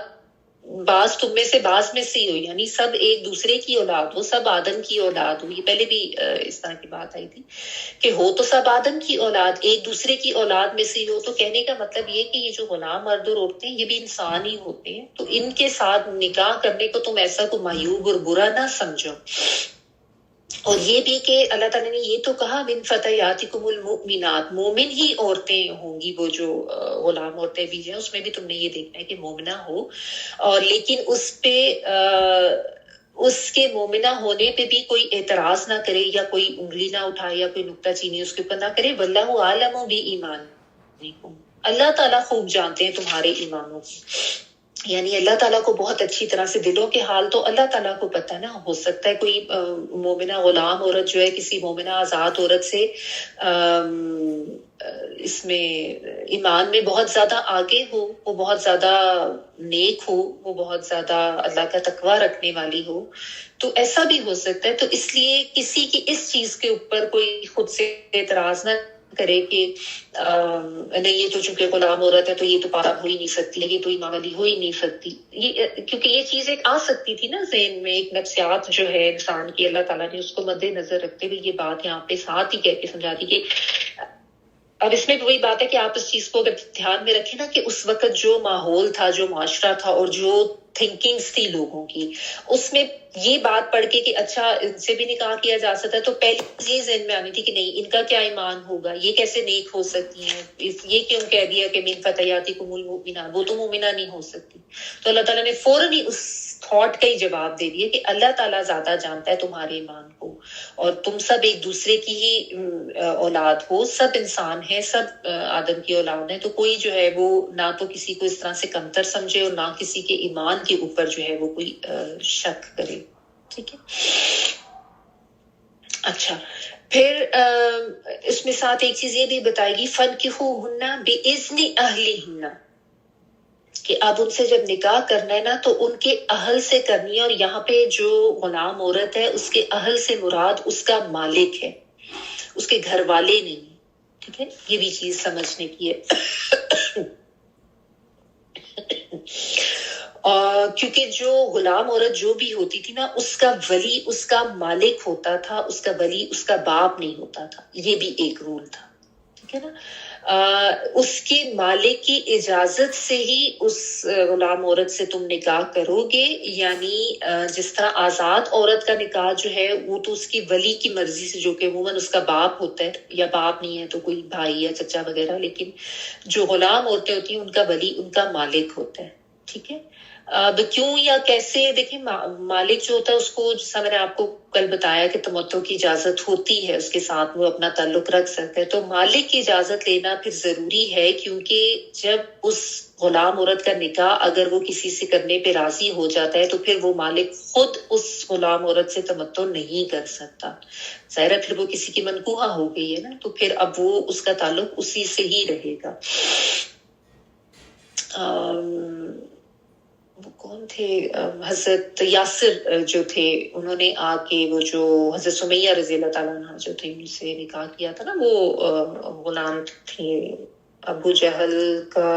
بعض تم میں سے بعض میں سے ہی ہو، یعنی سب ایک دوسرے کی اولاد ہو، سب آدم کی اولاد ہو. یہ پہلے بھی اس طرح کی بات آئی تھی کہ ہو تو سب آدم کی اولاد، ایک دوسرے کی اولاد میں سے ہی ہو. تو کہنے کا مطلب یہ کہ یہ جو غلام مرد اور عورتیں یہ بھی انسان ہی ہوتے ہیں، تو ان کے ساتھ نکاح کرنے کو تم ایسا کو معیوب اور برا نہ سمجھو. اور یہ بھی کہ اللہ تعالیٰ نے یہ تو کہا من فتیاتکم المؤمنات، مومن ہی عورتیں ہوں گی، وہ جو غلام عورتیں بھی ہیں اس میں بھی تم نے یہ دیکھنا ہے کہ مومنہ ہو، اور لیکن اس پہ اس کے مومنہ ہونے پہ بھی کوئی اعتراض نہ کرے، یا کوئی انگلی نہ اٹھائے، یا کوئی نکتہ چینی اس کے اوپر نہ کرے. واللہ عالم بایمانکم، اللہ تعالیٰ خوب جانتے ہیں تمہارے ایمانوں کو. یعنی اللہ تعالیٰ کو بہت اچھی طرح سے دلوں کے حال تو اللہ تعالیٰ کو پتہ نا. ہو سکتا ہے کوئی مومنہ غلام عورت جو ہے کسی مومنہ آزاد عورت سے اس میں ایمان میں بہت زیادہ آگے ہو، وہ بہت زیادہ نیک ہو، وہ بہت زیادہ اللہ کا تقوی رکھنے والی ہو، تو ایسا بھی ہو سکتا ہے. تو اس لیے کسی کی اس چیز کے اوپر کوئی خود سے اعتراض نہ کرے کہ نہیں یہ تو چونکہ غلام عورت ہے تو یہ تو پارا ہو ہی نہیں سکتی، یہ تو ایمان والی ہو ہی نہیں سکتی. یہ کیونکہ یہ چیز ایک آ سکتی تھی نا ذہن میں، ایک نفسیات جو ہے انسان کی، اللہ تعالیٰ نے اس کو مد نظر رکھتے ہوئے یہ بات یہاں پہ ساتھ ہی کہہ کے سمجھا دی. کہ اب اس میں بھی وہی بات ہے کہ آپ اس چیز کو اگر دھیان میں رکھیں نا کہ اس وقت جو ماحول تھا، جو معاشرہ تھا اور جو تھنکنگز تھی لوگوں کی، اس میں یہ بات پڑھ کے کہ اچھا ان سے بھی نکاح کیا جا سکتا ہے، تو پہلے یہ ذہن میں آنی تھی کہ نہیں ان کا کیا ایمان ہوگا، یہ کیسے نیک ہو سکتی ہیں، یہ کیوں کہہ دیا کہ من فتیاتکم المؤمنات، وہ تو مومنہ نہیں ہو سکتی. تو اللہ تعالیٰ نے فوراً ہی اس تھاٹ کا ہی جواب دے دیا کہ اللہ تعالیٰ زیادہ جانتا ہے تمہارے ایمان کو، اور تم سب ایک دوسرے کی ہی اولاد ہو، سب انسان ہیں، سب آدم کی اولاد ہیں. تو کوئی جو ہے وہ نہ تو کسی کو اس طرح سے کمتر سمجھے اور نہ کسی کے ایمان کے اوپر جو ہے وہ کوئی شک کرے. ٹھیک ہے. اچھا پھر اس میں ساتھ ایک چیز یہ بھی بتائے گی، فَانْكِحُوهُنَّ بِإِذْنِ أَهْلِهِنَّ، کہ اب ان سے جب نکاح کرنا ہے نا تو ان کے اہل سے کرنی ہے. اور یہاں پہ جو غلام عورت ہے اس کے اہل سے مراد اس کا مالک ہے، اس کے گھر والے نہیں. ٹھیک ہے، یہ بھی چیز سمجھنے کی ہے. کیونکہ جو غلام عورت جو بھی ہوتی تھی نا، اس کا ولی اس کا مالک ہوتا تھا، اس کا ولی اس کا باپ نہیں ہوتا تھا. یہ بھی ایک رول تھا. ٹھیک ہے نا. اس کے مالک کی اجازت سے ہی اس غلام عورت سے تم نکاح کرو گے. یعنی جس طرح آزاد عورت کا نکاح جو ہے وہ تو اس کی ولی کی مرضی سے، جو کہ عموماً اس کا باپ ہوتا ہے، یا باپ نہیں ہے تو کوئی بھائی یا چچا وغیرہ. لیکن جو غلام عورتیں ہوتی ہیں ان کا ولی ان کا مالک ہوتا ہے. ٹھیک ہے. اب کیوں یا کیسے، دیکھیں مالک جو ہوتا ہے اس کو، جیسا میں نے آپ کو کل بتایا کہ تمتع کی اجازت ہوتی ہے، اس کے ساتھ وہ اپنا تعلق رکھ سکتا ہے. تو مالک کی اجازت لینا پھر ضروری ہے، کیونکہ جب اس غلام عورت کا نکاح اگر وہ کسی سے کرنے پہ راضی ہو جاتا ہے تو پھر وہ مالک خود اس غلام عورت سے تمتع نہیں کر سکتا. ظاہر ہے پھر وہ کسی کی منکوحہ ہو گئی ہے نا، تو پھر اب وہ اس کا تعلق اسی سے ہی رہے گا. وہ کون تھے، حضرت یاسر جو تھے، انہوں نے آ کے وہ جو حضرت سمیہ رضی اللہ تعالیٰ عنہ جو تھے ان سے نکاح کیا تھا نا، وہ غلام تھے، ابو جہل کا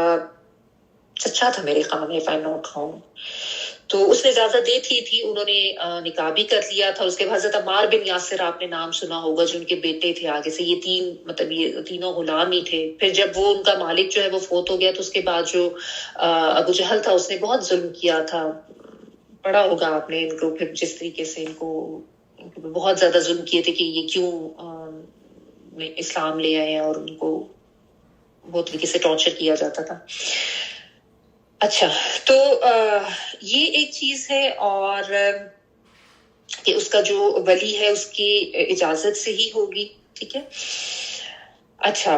چچا تھا میرے خیال میں، if I'm not wrong. تو اس نے اجازت دی تھی، انہوں نے نکاح بھی کر لیا تھا. اس کے بعد حضرت عمار بن یاسر آپ نے نام سنا ہوگا، جو ان کے بیٹے تھے آگے سے. یہ تین، مطلب یہ تینوں غلام ہی تھے. پھر جب وہ ان کا مالک جو ہے وہ فوت ہو گیا تو اس کے بعد جو ابو جہل تھا اس نے بہت ظلم کیا تھا. پڑھا ہوگا آپ نے ان کو، پھر جس طریقے سے ان کو بہت زیادہ ظلم کیے تھے کہ یہ کیوں اسلام لے آئے، اور ان کو بہت طریقے سے ٹارچر کیا جاتا تھا. اچھا تو یہ ایک چیز ہے، اور کہ اس کا جو ولی ہے اس کی اجازت سے ہی ہوگی. ٹھیک ہے. اچھا،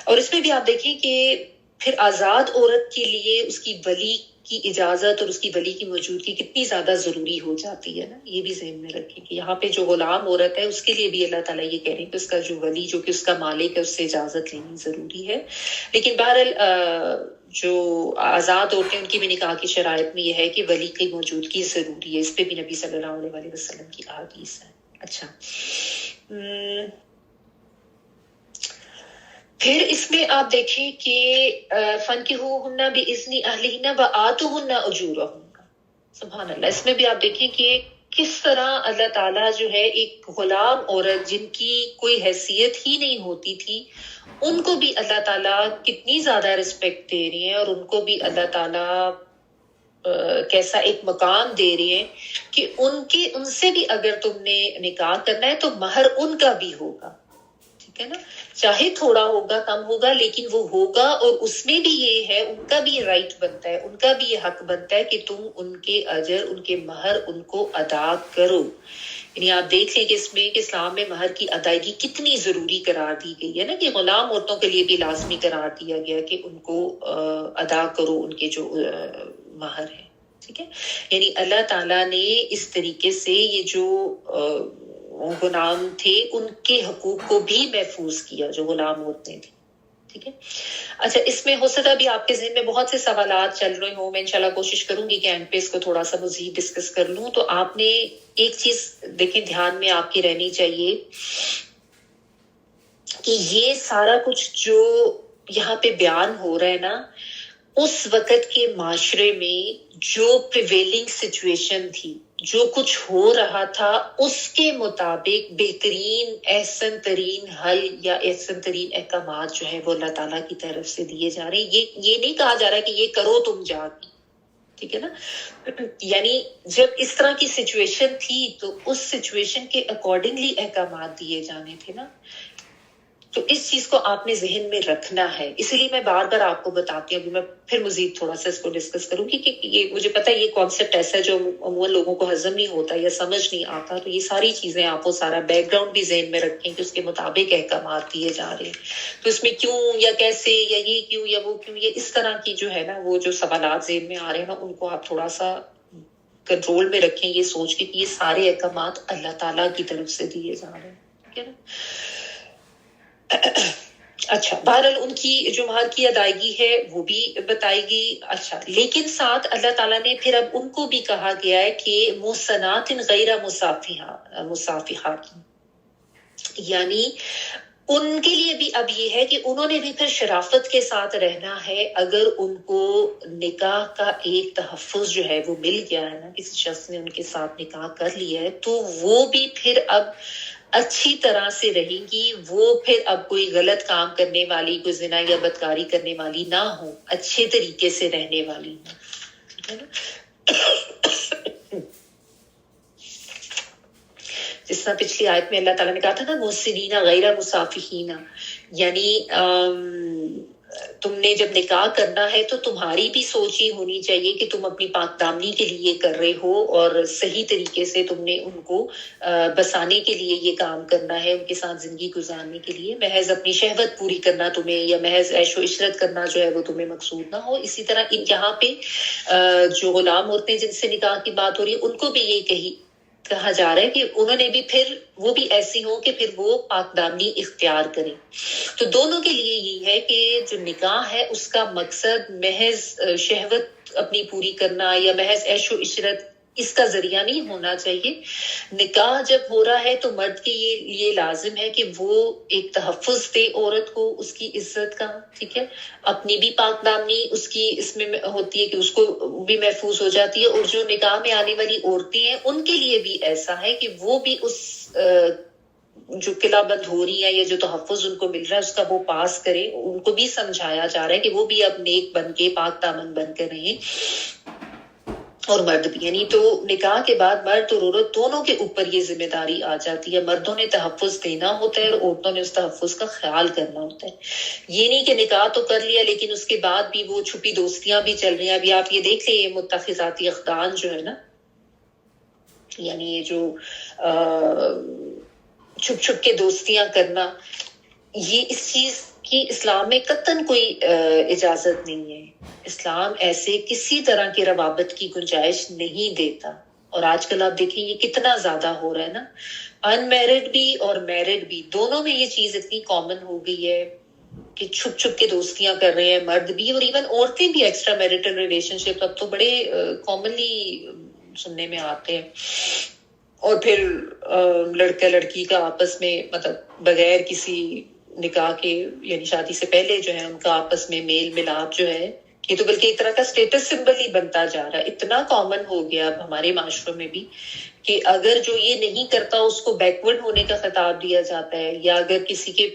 اور اس میں بھی آپ دیکھیں کہ پھر آزاد عورت کے لیے اس کی ولی کی اجازت اور اس کی ولی کی موجودگی کتنی زیادہ ضروری ہو جاتی ہے نا. یہ بھی ذہن میں رکھیں کہ یہاں پہ جو غلام عورت ہے اس کے لیے بھی اللہ تعالیٰ یہ کہہ رہے ہیں کہ اس کا جو ولی، جو کہ اس کا مالک ہے، اس سے اجازت لینی ضروری ہے. لیکن بہرحال جو آزاد عورتیں، ان کی بھی نکاح کی شرائط میں یہ ہے کہ ولی کی موجودگی ضروری ہے. اس پہ بھی نبی صلی اللہ علیہ وسلم کی احادیث ہے. اچھا، پھر اس میں آپ دیکھیں کہ فَانْكِحُوهُنَّ بِإِذْنِ أَهْلِهِنَّ وَآتُوهُنَّ أُجُورَهُنَّ. سبحان اللہ. اس میں بھی آپ دیکھیں کہ کس طرح اللہ تعالیٰ جو ہے ایک غلام عورت جن کی کوئی حیثیت ہی نہیں ہوتی تھی، ان کو بھی اللہ تعالیٰ کتنی زیادہ رسپیکٹ دے رہی ہیں، اور ان کو بھی اللہ تعالیٰ کیسا ایک مقام دے رہی ہیں کہ ان سے بھی اگر تم نے نکاح کرنا ہے تو مہر ان کا بھی ہوگا. ٹھیک ہے نا, چاہے تھوڑا ہوگا کم ہوگا لیکن وہ ہوگا, اور اس میں بھی یہ ہے ان کا بھی یہ رائٹ بنتا ہے, ان کا بھی یہ حق بنتا ہے کہ تم ان کے اجر, ان کے مہر ان کو ادا کرو. یعنی آپ دیکھ لیں کہ اس میں کہ اسلام میں مہر کی ادائیگی کتنی ضروری قرار دی گئی ہے نا, کہ غلام عورتوں کے لیے بھی لازمی قرار دیا گیا کہ ان کو ادا کرو ان کے جو مہر ہے. ٹھیک ہے, یعنی اللہ تعالیٰ نے اس طریقے سے یہ جو غلام تھے ان کے حقوق کو بھی محفوظ کیا, جو غلام عورتیں تھیں. ٹھیک ہے. اچھا, اس میں ہو سکتا بھی آپ کے ذہن میں بہت سے سوالات چل رہے ہوں, میں انشاءاللہ کوشش کروں گی کہ اینڈ پہ اس کو تھوڑا سا مزید ڈسکس کر لوں. تو آپ نے ایک چیز دیکھیں دھیان میں آپ کی رہنی چاہیے کہ یہ سارا کچھ جو یہاں پہ بیان ہو رہا ہے نا, اس وقت کے معاشرے میں جو پریویلنگ سچویشن تھی, جو کچھ ہو رہا تھا, اس کے مطابق بہترین احسن ترین حل یا احسن ترین احکامات جو ہے وہ اللہ تعالیٰ کی طرف سے دیے جا رہے ہیں. یہ نہیں کہا جا رہا کہ یہ کرو تم جا کے, ٹھیک ہے نا. یعنی جب اس طرح کی سچویشن تھی تو اس سچویشن کے اکارڈنگلی احکامات دیے جانے تھے نا. تو اس چیز کو آپ نے ذہن میں رکھنا ہے, اسی لیے میں بار بار آپ کو بتاتی ہوں. ابھی میں پھر مزید تھوڑا سا اس کو ڈسکس کروں گی کہ یہ مجھے پتا ہے یہ کانسیپٹ ایسا ہے جو عموماً لوگوں کو ہضم نہیں ہوتا یا سمجھ نہیں آتا. تو یہ ساری چیزیں آپ وہ سارا بیک گراؤنڈ بھی ذہن میں رکھیں کہ اس کے مطابق احکامات دیے جا رہے ہیں. تو اس میں کیوں یا کیسے یا یہ کیوں یا وہ کیوں, یہ اس طرح کی جو ہے نا وہ جو سوالات ذہن میں آ رہے ہیں نا, ان کو آپ تھوڑا سا کنٹرول میں رکھیں, یہ سوچ کے کہ یہ سارے احکامات اللہ تعالیٰ کی طرف سے دیے جا رہے ہیں. ٹھیک ہے نا. اچھا, بہرحال ان کی جو مہر کی ادائیگی ہے وہ بھی بتائے گی. اچھا, لیکن ساتھ اللہ تعالیٰ نے پھر اب ان کو بھی کہا گیا ہے کہ محصنات غیر مصافحات, یعنی ان کے لیے بھی اب یہ ہے کہ انہوں نے بھی پھر شرافت کے ساتھ رہنا ہے. اگر ان کو نکاح کا ایک تحفظ جو ہے وہ مل گیا ہے نا, کسی شخص نے ان کے ساتھ نکاح کر لیا ہے, تو وہ بھی پھر اب اچھی طرح سے رہیں گی. وہ پھر اب کوئی غلط کام کرنے والی, کوئی زنا یا بدکاری کرنے والی نہ ہو, اچھے طریقے سے رہنے والی ہوں. ٹھیک ہے نا. جس طرح پچھلی آیت میں اللہ تعالیٰ نے کہا تھا نا محسنین غیر مصافحین, یعنی تم نے جب نکاح کرنا ہے تو تمہاری بھی سوچ یہ ہونی چاہیے کہ تم اپنی پاک دامنی کے لیے کر رہے ہو, اور صحیح طریقے سے تم نے ان کو بسانے کے لیے یہ کام کرنا ہے, ان کے ساتھ زندگی گزارنے کے لیے. محض اپنی شہوت پوری کرنا تمہیں یا محض عیش و عشرت کرنا جو ہے وہ تمہیں مقصود نہ ہو. اسی طرح یہاں پہ جو غلام عورتیں جن سے نکاح کی بات ہو رہی ہے, ان کو بھی یہ کہا جا رہا ہے کہ انہوں نے بھی پھر وہ بھی ایسی ہوں کہ پھر وہ پاک دامنی اختیار کریں. تو دونوں کے لیے یہ ہے کہ جو نکاح ہے اس کا مقصد محض شہوت اپنی پوری کرنا یا محض عیش و عشرت, اس کا ذریعہ نہیں ہونا چاہیے. نکاح جب ہو رہا ہے تو مرد کے یہ لازم ہے کہ وہ ایک تحفظ دے عورت کو, اس کی عزت کا. ٹھیک ہے, اپنی بھی پاک دامنی اس کی اس میں ہوتی ہے کہ اس کو بھی محفوظ ہو جاتی ہے, اور جو نکاح میں آنے والی عورتیں ہیں ان کے لیے بھی ایسا ہے کہ وہ بھی اس جو قلعہ بند ہو رہی ہے یا جو تحفظ ان کو مل رہا ہے اس کا وہ پاس کرے. ان کو بھی سمجھایا جا رہا ہے کہ وہ بھی اب نیک بن کے پاک دامن بن کر رہیں, اور مرد بھی. یعنی تو نکاح کے بعد مرد اور عورت دونوں کے اوپر یہ ذمہ داری آ جاتی ہے. مردوں نے تحفظ دینا ہوتا ہے اور عورتوں نے اس تحفظ کا خیال کرنا ہوتا ہے. یہ نہیں کہ نکاح تو کر لیا لیکن اس کے بعد بھی وہ چھپی دوستیاں بھی چل رہی ہیں. ابھی آپ یہ دیکھ لیں, یہ متخذاتی اخدان جو ہے نا, یعنی یہ جو چھپ چھپ کے دوستیاں کرنا, یہ اس چیز کی اسلام میں قطعاً کوئی اجازت نہیں ہے. اسلام ایسے کسی طرح کی روابط کی گنجائش نہیں دیتا. اور آج کل آپ دیکھیں یہ کتنا زیادہ ہو رہا ہے نا, ان میرڈ بھی اور میرڈ بھی دونوں میں یہ چیز اتنی کامن ہو گئی ہے کہ چھپ چھپ کے دوستیاں کر رہے ہیں مرد بھی, اور ایون عورتیں بھی. ایکسٹرا میرٹل ریلیشن شپ اب تو بڑے کامنلی سننے میں آتے ہیں. اور پھر لڑکا لڑکی کا آپس میں مطلب بغیر کسی نکاح کے, یعنی شادی سے پہلے جو ہے ان کا آپس میں میل ملاپ جو ہے, یہ تو بلکہ ایک طرح کا اسٹیٹس سمبل ہی بنتا جا رہا ہے. اتنا کامن ہو گیا اب ہمارے معاشروں میں بھی کہ اگر جو یہ نہیں کرتا اس کو بیکورڈ ہونے کا خطاب دیا جاتا ہے, یا اگر کسی کے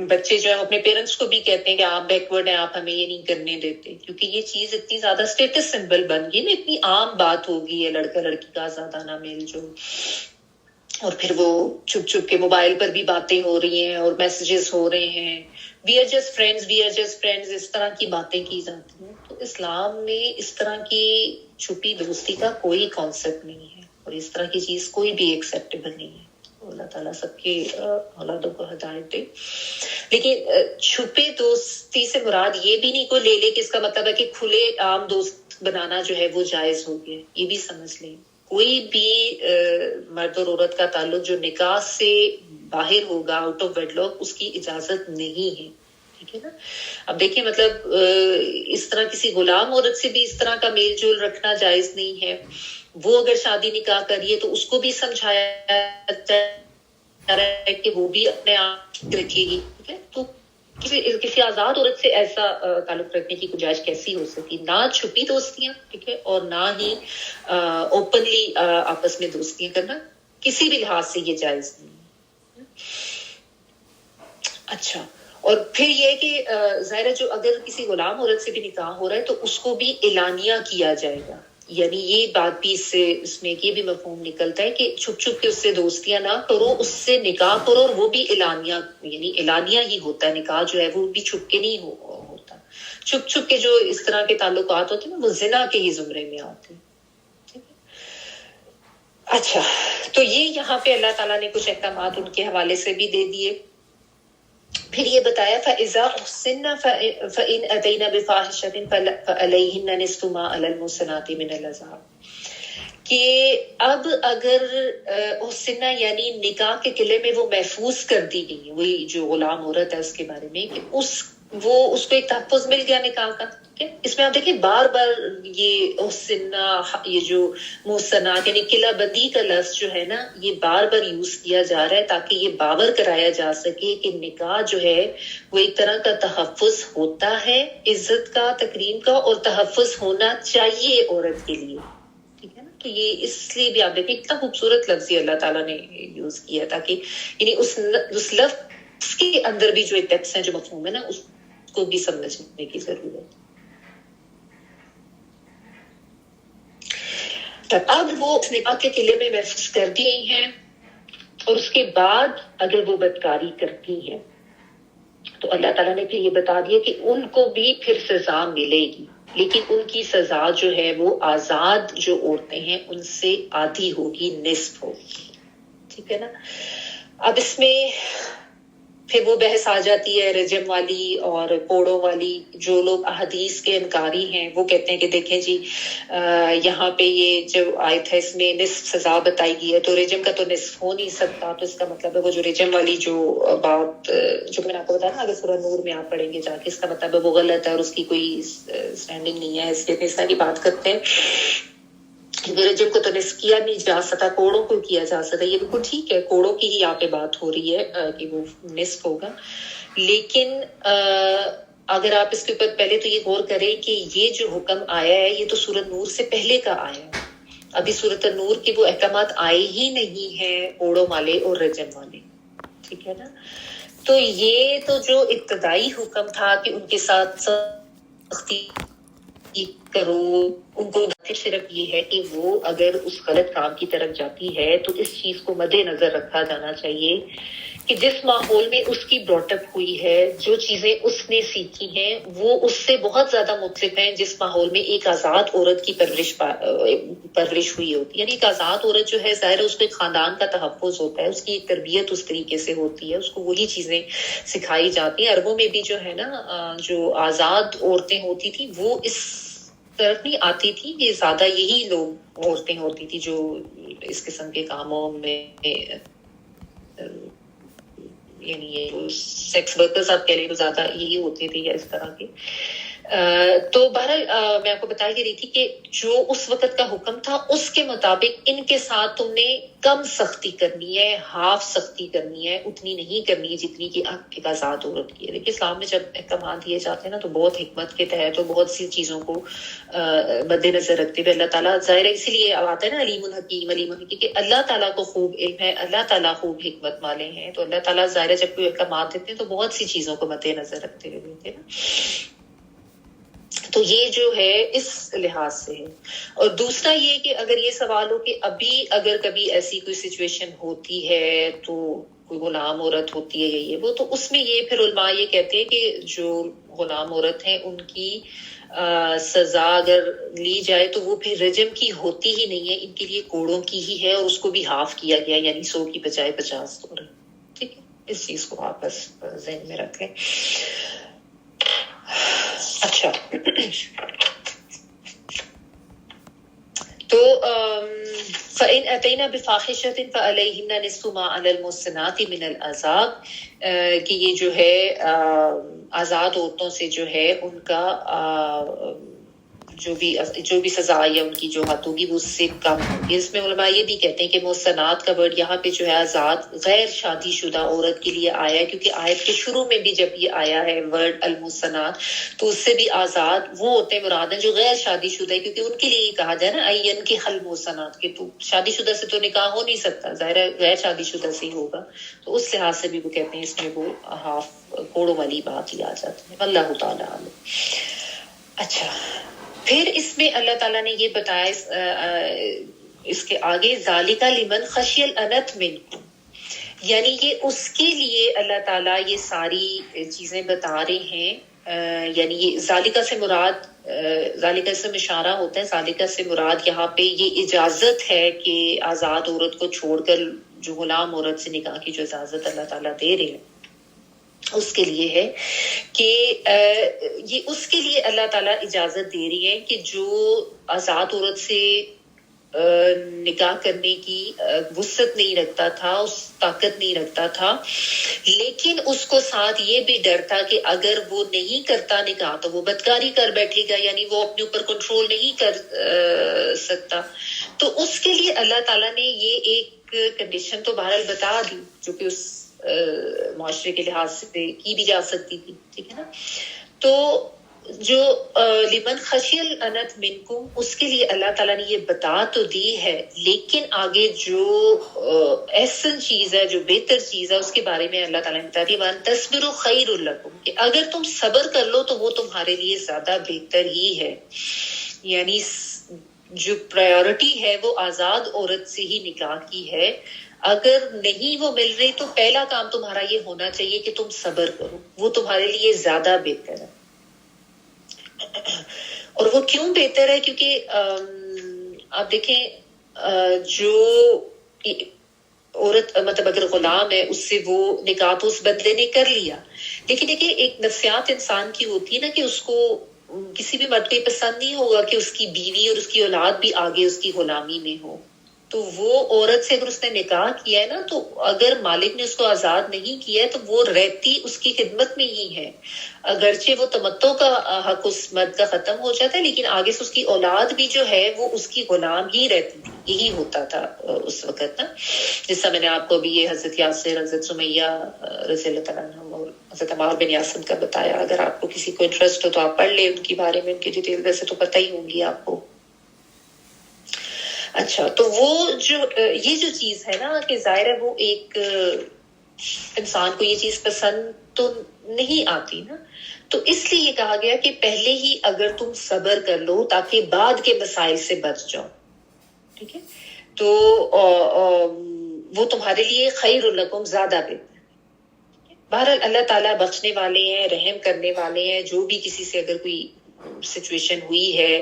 بچے جو ہے اپنے پیرنٹس کو بھی کہتے ہیں کہ آپ بیکورڈ ہیں, آپ ہمیں یہ نہیں کرنے دیتے, کیونکہ یہ چیز اتنی زیادہ اسٹیٹس سمبل بن گئی نا, اتنی عام بات ہو گئی ہے لڑکا لڑکی کا زیادہ نہ میل جول. اور پھر وہ چھپ چھپ کے موبائل پر بھی باتیں ہو رہی ہیں اور میسیجز ہو رہے ہیں، we are just friends, we are just friends, اس طرح کی باتیں کی جاتی ہیں. تو اسلام میں اس طرح کی چھپی دوستی کا کوئی کانسیپٹ نہیں ہے، اور اس طرح کی چیز کوئی بھی ایکسیپٹیبل نہیں ہے. اللہ تعالیٰ سب کے اولادوں کو ہدایت دے. لیکن چھپے دوستی سے مراد یہ بھی نہیں کوئی لے لے کہ اس کا مطلب ہے کہ کھلے عام دوست بنانا جو ہے وہ جائز ہو گیا. یہ بھی سمجھ لیں، کوئی بھی مرد اور عورت کا تعلق جو نکاح سے باہر ہوگا، آؤٹ آف ویڈ لاک، اس کی اجازت نہیں ہے. ٹھیک ہے نا. اب دیکھیں مطلب اس طرح کسی غلام عورت سے بھی اس طرح کا میل جول رکھنا جائز نہیں ہے. وہ اگر شادی نکاح کریے تو اس کو بھی سمجھایا جا رہا ہے کہ وہ بھی اپنے آپ رکھے گی. ٹھیک ہے. تو کسی آزاد عورت سے ایسا تعلق رکھنے کی گنجائش کیسی ہو سکتی؟ نہ چھپی دوستیاں، ٹھیک ہے، اور نہ ہی اوپنلی آپس میں دوستیاں کرنا کسی بھی لحاظ سے یہ جائز نہیں ہے. اچھا، اور پھر یہ کہ ظاہر ہے جو اگر کسی غلام عورت سے بھی نکاح ہو رہا ہے تو اس کو بھی اعلانیہ کیا جائے گا. یعنی یہ بات بھی اس میں یہ بھی مفہوم نکلتا ہے کہ چھپ چھپ کے اس سے دوستیاں نہ کرو، اس سے نکاح کرو، اور وہ بھی اعلانیہ، یعنی اعلانیہ ہی ہوتا ہے. نکاح جو ہے وہ بھی چھپ کے نہیں ہوتا. چھپ چھپ کے جو اس طرح کے تعلقات ہوتے ہیں نا، وہ زنا کے ہی زمرے میں آتے ہیں. اچھا، تو یہ یہاں پہ اللہ تعالیٰ نے کچھ احکامات ان کے حوالے سے بھی دے دیے. پھر یہ بتایا فَإِذَا أُحْصِنَّ فَإِنْ أَتَيْنَ بِفَاحِشَةٍ فَعَلَيْهِنَّ نِصْفُ مَا عَلَى الْمُحْصَنَاتِ مِنَ الْعَذَابِ، کہ اب اگر احسنہ یعنی نکاح کے قلعے میں وہ محفوظ کر دی گئی، وہی جو غلام عورت ہے اس کے بارے میں، کہ اس کو ایک تحفظ مل گیا نکاح کا. اس میں آپ دیکھیں بار بار یہ احسنہ، یہ جو محسنات یعنی قلعہ بندی کا لفظ جو ہے نا، یہ بار بار یوز کیا جا رہا ہے تاکہ یہ باور کرایا جا سکے کہ نکاح جو ہے وہ ایک طرح کا تحفظ ہوتا ہے، عزت کا، تکریم کا، اور تحفظ ہونا چاہیے عورت کے لیے. ٹھیک ہے نا. تو یہ اس لیے بھی آپ دیکھیں کتنا خوبصورت لفظ یہ اللہ تعالیٰ نے یوز کیا، تاکہ یعنی اس لفظ کے اندر بھی جو ایک ٹیکسٹ ہے، جو مفہوم ہے نا، اس کو بھی سمجھنے کی ضرورت. اب وہ اس نکاح کے قلعے میں محفوظ کر دی گئی ہیں، اور اس کے بعد اگر وہ بدکاری کرتی ہیں تو اللہ تعالیٰ نے پھر یہ بتا دیا کہ ان کو بھی پھر سزا ملے گی، لیکن ان کی سزا جو ہے وہ آزاد جو عورتیں ہیں ان سے آدھی ہوگی، نصف ہوگی. ٹھیک ہے نا. اب اس میں پھر وہ بحث آ جاتی ہے رجم والی اور کوڑوں والی. جو لوگ احادیث کے انکاری ہیں وہ کہتے ہیں کہ دیکھیں جی یہاں پہ یہ جو آیت ہے اس میں نصف سزا بتائی گئی ہے، تو رجم کا تو نصف ہو نہیں سکتا. تو اس کا مطلب ہے وہ جو رجم والی جو بات جو میں نے آپ کو بتایا نا، اگر سورہ نور میں آپ پڑھیں گے جا کے، اس کا مطلب ہے وہ غلط ہے اور اس کی کوئی اسٹینڈنگ نہیں ہے، اس لیے اس طرح کی بات کرتے ہیں. رجم کو تو نصف کیا نہیں جا سکتا، کوڑوں کو کیا جا سکتا. یہ بالکل ٹھیک ہے، کوڑوں کی ہی یہاں پہ بات ہو رہی ہے کہ وہ نصف ہوگا. لیکن اگر آپ اس کے اوپر پہلے تو یہ غور کریں کہ یہ جو حکم آیا ہے یہ تو سورۃ نور سے پہلے کا آیا ہے. ابھی سورۃ نور کے وہ احکامات آئے ہی نہیں ہیں کوڑوں والے اور رجم والے. ٹھیک ہے نا. تو یہ تو جو ابتدائی حکم تھا کہ ان کے ساتھ سختی کرو، ان کو صرف یہ ہے کہ وہ اگر اس غلط کام کی طرف جاتی ہے تو اس چیز کو مد نظر رکھا جانا چاہیے کہ جس ماحول میں اس کی براٹ اپ ہوئی ہے، جو چیزیں اس نے سیکھی ہیں وہ اس سے بہت زیادہ مختلف ہیں جس ماحول میں ایک آزاد عورت کی پرورش ہوئی ہوتی ہے. یعنی ایک آزاد عورت جو ہے ظاہر ہے اس کے خاندان کا تحفظ ہوتا ہے، اس کی ایک تربیت اس طریقے سے ہوتی ہے، اس کو وہی چیزیں سکھائی جاتی ہیں. عربوں میں بھی جو ہے نا جو آزاد عورتیں ہوتی تھی وہ اس طرف نہیں آتی تھی، یہ زیادہ یہی لوگ عورتیں ہوتی تھی جو اس قسم کے کاموں میں یعنی یہ سیکس ورکرز آپ کہہ لیں تو زیادہ یہی ہوتے تھے یا اس طرح کے. تو بہرحال میں آپ کو بتا ہی رہی تھی کہ جو اس وقت کا حکم تھا اس کے مطابق ان کے ساتھ تم نے کم سختی کرنی ہے، ہاف سختی کرنی ہے، اتنی نہیں کرنی جتنی کہ ایک آزاد عورت کی ہے. دیکھیے اسلام میں جب احکامات دیے جاتے ہیں نا تو بہت حکمت کے تحت تو بہت سی چیزوں کو مد نظر رکھتے ہوئے اللہ تعالیٰ ظاہر ہے اسی لیے اب آتا ہے نا علیم الحکیم کہ اللہ تعالیٰ کو خوب علم ہے، اللہ تعالیٰ خوب حکمت والے ہیں. تو اللہ تعالیٰ ظاہر ہے جب کوئی احکامات دیتے ہیں تو بہت سی چیزوں کو مد نظر رکھتے ہوئے دیتے ہیں نا. تو یہ جو ہے اس لحاظ سے ہے. اور دوسرا یہ کہ اگر یہ سوال ہو کہ ابھی اگر کبھی ایسی کوئی سچویشن ہوتی ہے تو کوئی غلام عورت ہوتی ہے یہ وہ، تو اس میں یہ پھر علماء یہ کہتے ہیں کہ جو غلام عورت ہیں ان کی سزا اگر لی جائے تو وہ پھر رجم کی ہوتی ہی نہیں ہے، ان کے لیے کوڑوں کی ہی ہے، اور اس کو بھی ہاف کیا گیا، یعنی 100 کی بجائے 50 کوڑے. ٹھیک ہے، اس چیز کو آپ بس ذہن میں رکھیں. اچھا، تو فَإِنْ أَتَيْنَا بِفَاحِشَةٍ فَعَلَيْهِنَّ نِصْفُ مَا عَلَى الْمُحْصَنَاتِ مِنَ الْعَذَابِ، کہ یہ جو ہے آزاد عورتوں سے جو ہے ان کا جو بھی سزا یا ان کی جو حد ہوگی وہ اس سے کم ہوگی. اس میں علماء یہ بھی کہتے ہیں کہ محصنات کا ورڈ یہاں پہ جو ہے آزاد غیر شادی شدہ عورت کے لیے آیا ہے، کیونکہ آیت کے شروع میں بھی جب یہ آیا ہے ورڈ المحصنات تو اس سے بھی آزاد وہ ہوتے ہیں مراد ہیں جو غیر شادی شدہ ہے، کیونکہ ان کے لیے کہا جائے نا این کے حل محصنات کے، تو شادی شدہ سے تو نکاح ہو نہیں سکتا، ظاہر ہے غیر شادی شدہ سے ہی ہوگا. تو اس لحاظ سے بھی وہ کہتے ہیں اس میں وہ ہاف کوڑوں والی بات ہی آ جاتی ہے. اللہ تعالیٰ عالم. اچھا، پھر اس میں اللہ تعالیٰ نے یہ بتایا اس کے آگے ذالک لمن خشی العنت منکم، یعنی یہ اس کے لیے اللہ تعالیٰ یہ ساری چیزیں بتا رہے ہیں. یعنی یہ ذالکہ سے مراد ذالکہ سے اشارہ ہوتا ہے، ذالکہ سے مراد یہاں پہ یہ اجازت ہے کہ آزاد عورت کو چھوڑ کر جو غلام عورت سے نکاح کی جو اجازت اللہ تعالیٰ دے رہے ہیں اس کے لیے ہے کہ یہ اس کے لیے اللہ تعالیٰ اجازت دے رہی ہے کہ جو آزاد عورت سے نکاح کرنے کی وسعت نہیں رکھتا تھا، اس طاقت نہیں رکھتا تھا، لیکن اس کو ساتھ یہ بھی ڈر تھا کہ اگر وہ نہیں کرتا نکاح تو وہ بدکاری کر بیٹھے گا، یعنی وہ اپنے اوپر کنٹرول نہیں کر سکتا. تو اس کے لیے اللہ تعالیٰ نے یہ ایک کنڈیشن تو بہرحال بتا دی جو کہ اس معاشرے کے لحاظ سے کی بھی جا سکتی تھی. ٹھیک ہے نا. تو جو لمن خشی العنت منکم اس کے لیے اللہ تعالیٰ نے یہ بتا تو دی ہے، لیکن آگے جو احسن چیز ہے، جو بہتر چیز ہے، اس کے بارے میں اللہ تعالیٰ نے بتا دیا وَأَن تَصْبِرُوا خَيْرٌ لَكُمْ، کہ اگر تم صبر کر لو تو وہ تمہارے لیے زیادہ بہتر ہی ہے. یعنی جو پرائیورٹی ہے وہ آزاد عورت سے ہی نکاح کی ہے. اگر نہیں وہ مل رہی تو پہلا کام تمہارا یہ ہونا چاہیے کہ تم صبر کرو، وہ تمہارے لیے زیادہ بہتر ہے. اور وہ کیوں بہتر ہے؟ کیونکہ آپ دیکھیں جو عورت مطلب اگر غلام ہے اس سے وہ نکاح تو اس بندے نے کر لیا، لیکن دیکھیں ایک نفسیات انسان کی ہوتی ہے نا کہ اس کو کسی بھی مرد کو پسند نہیں ہوگا کہ اس کی بیوی اور اس کی اولاد بھی آگے اس کی غلامی میں ہو. تو وہ عورت سے اگر اس نے نکاح کیا ہے نا، تو اگر مالک نے اس کو آزاد نہیں کیا ہے تو وہ رہتی اس کی خدمت میں ہی ہے. اگرچہ وہ تمتع کا حق اس مرد کا ختم ہو جاتا ہے، لیکن آگے سے اس کی اولاد بھی جو ہے وہ اس کی غلام ہی رہتی تھی. یہی ہوتا تھا اس وقت نا. جس سے میں نے آپ کو بھی یہ حضرت یاسر، حضرت سمیہ رضی اللہ تعالیٰ عنہ اور حضرت عمار بن یاسر کا بتایا. اگر آپ کو کسی کو انٹرسٹ ہو تو آپ پڑھ لیں ان کے بارے میں، ان کی ڈیٹیل ویسے تو پتہ ہی ہوں گی آپ کو. اچھا، تو وہ جو یہ جو چیز ہے نا کہ ظاہر ہے وہ ایک انسان کو یہ چیز پسند تو نہیں آتی نا، تو اس لیے یہ کہا گیا کہ پہلے ہی اگر تم صبر کر لو تاکہ بعد کے مسائل سے بچ جاؤ. ٹھیک ہے، تو وہ تمہارے لیے خیر لکم زیادہ بہتر. بہرحال اللہ تعالیٰ بخشنے والے ہیں، رحم کرنے والے ہیں. جو بھی کسی سے اگر کوئی سچویشن ہوئی ہے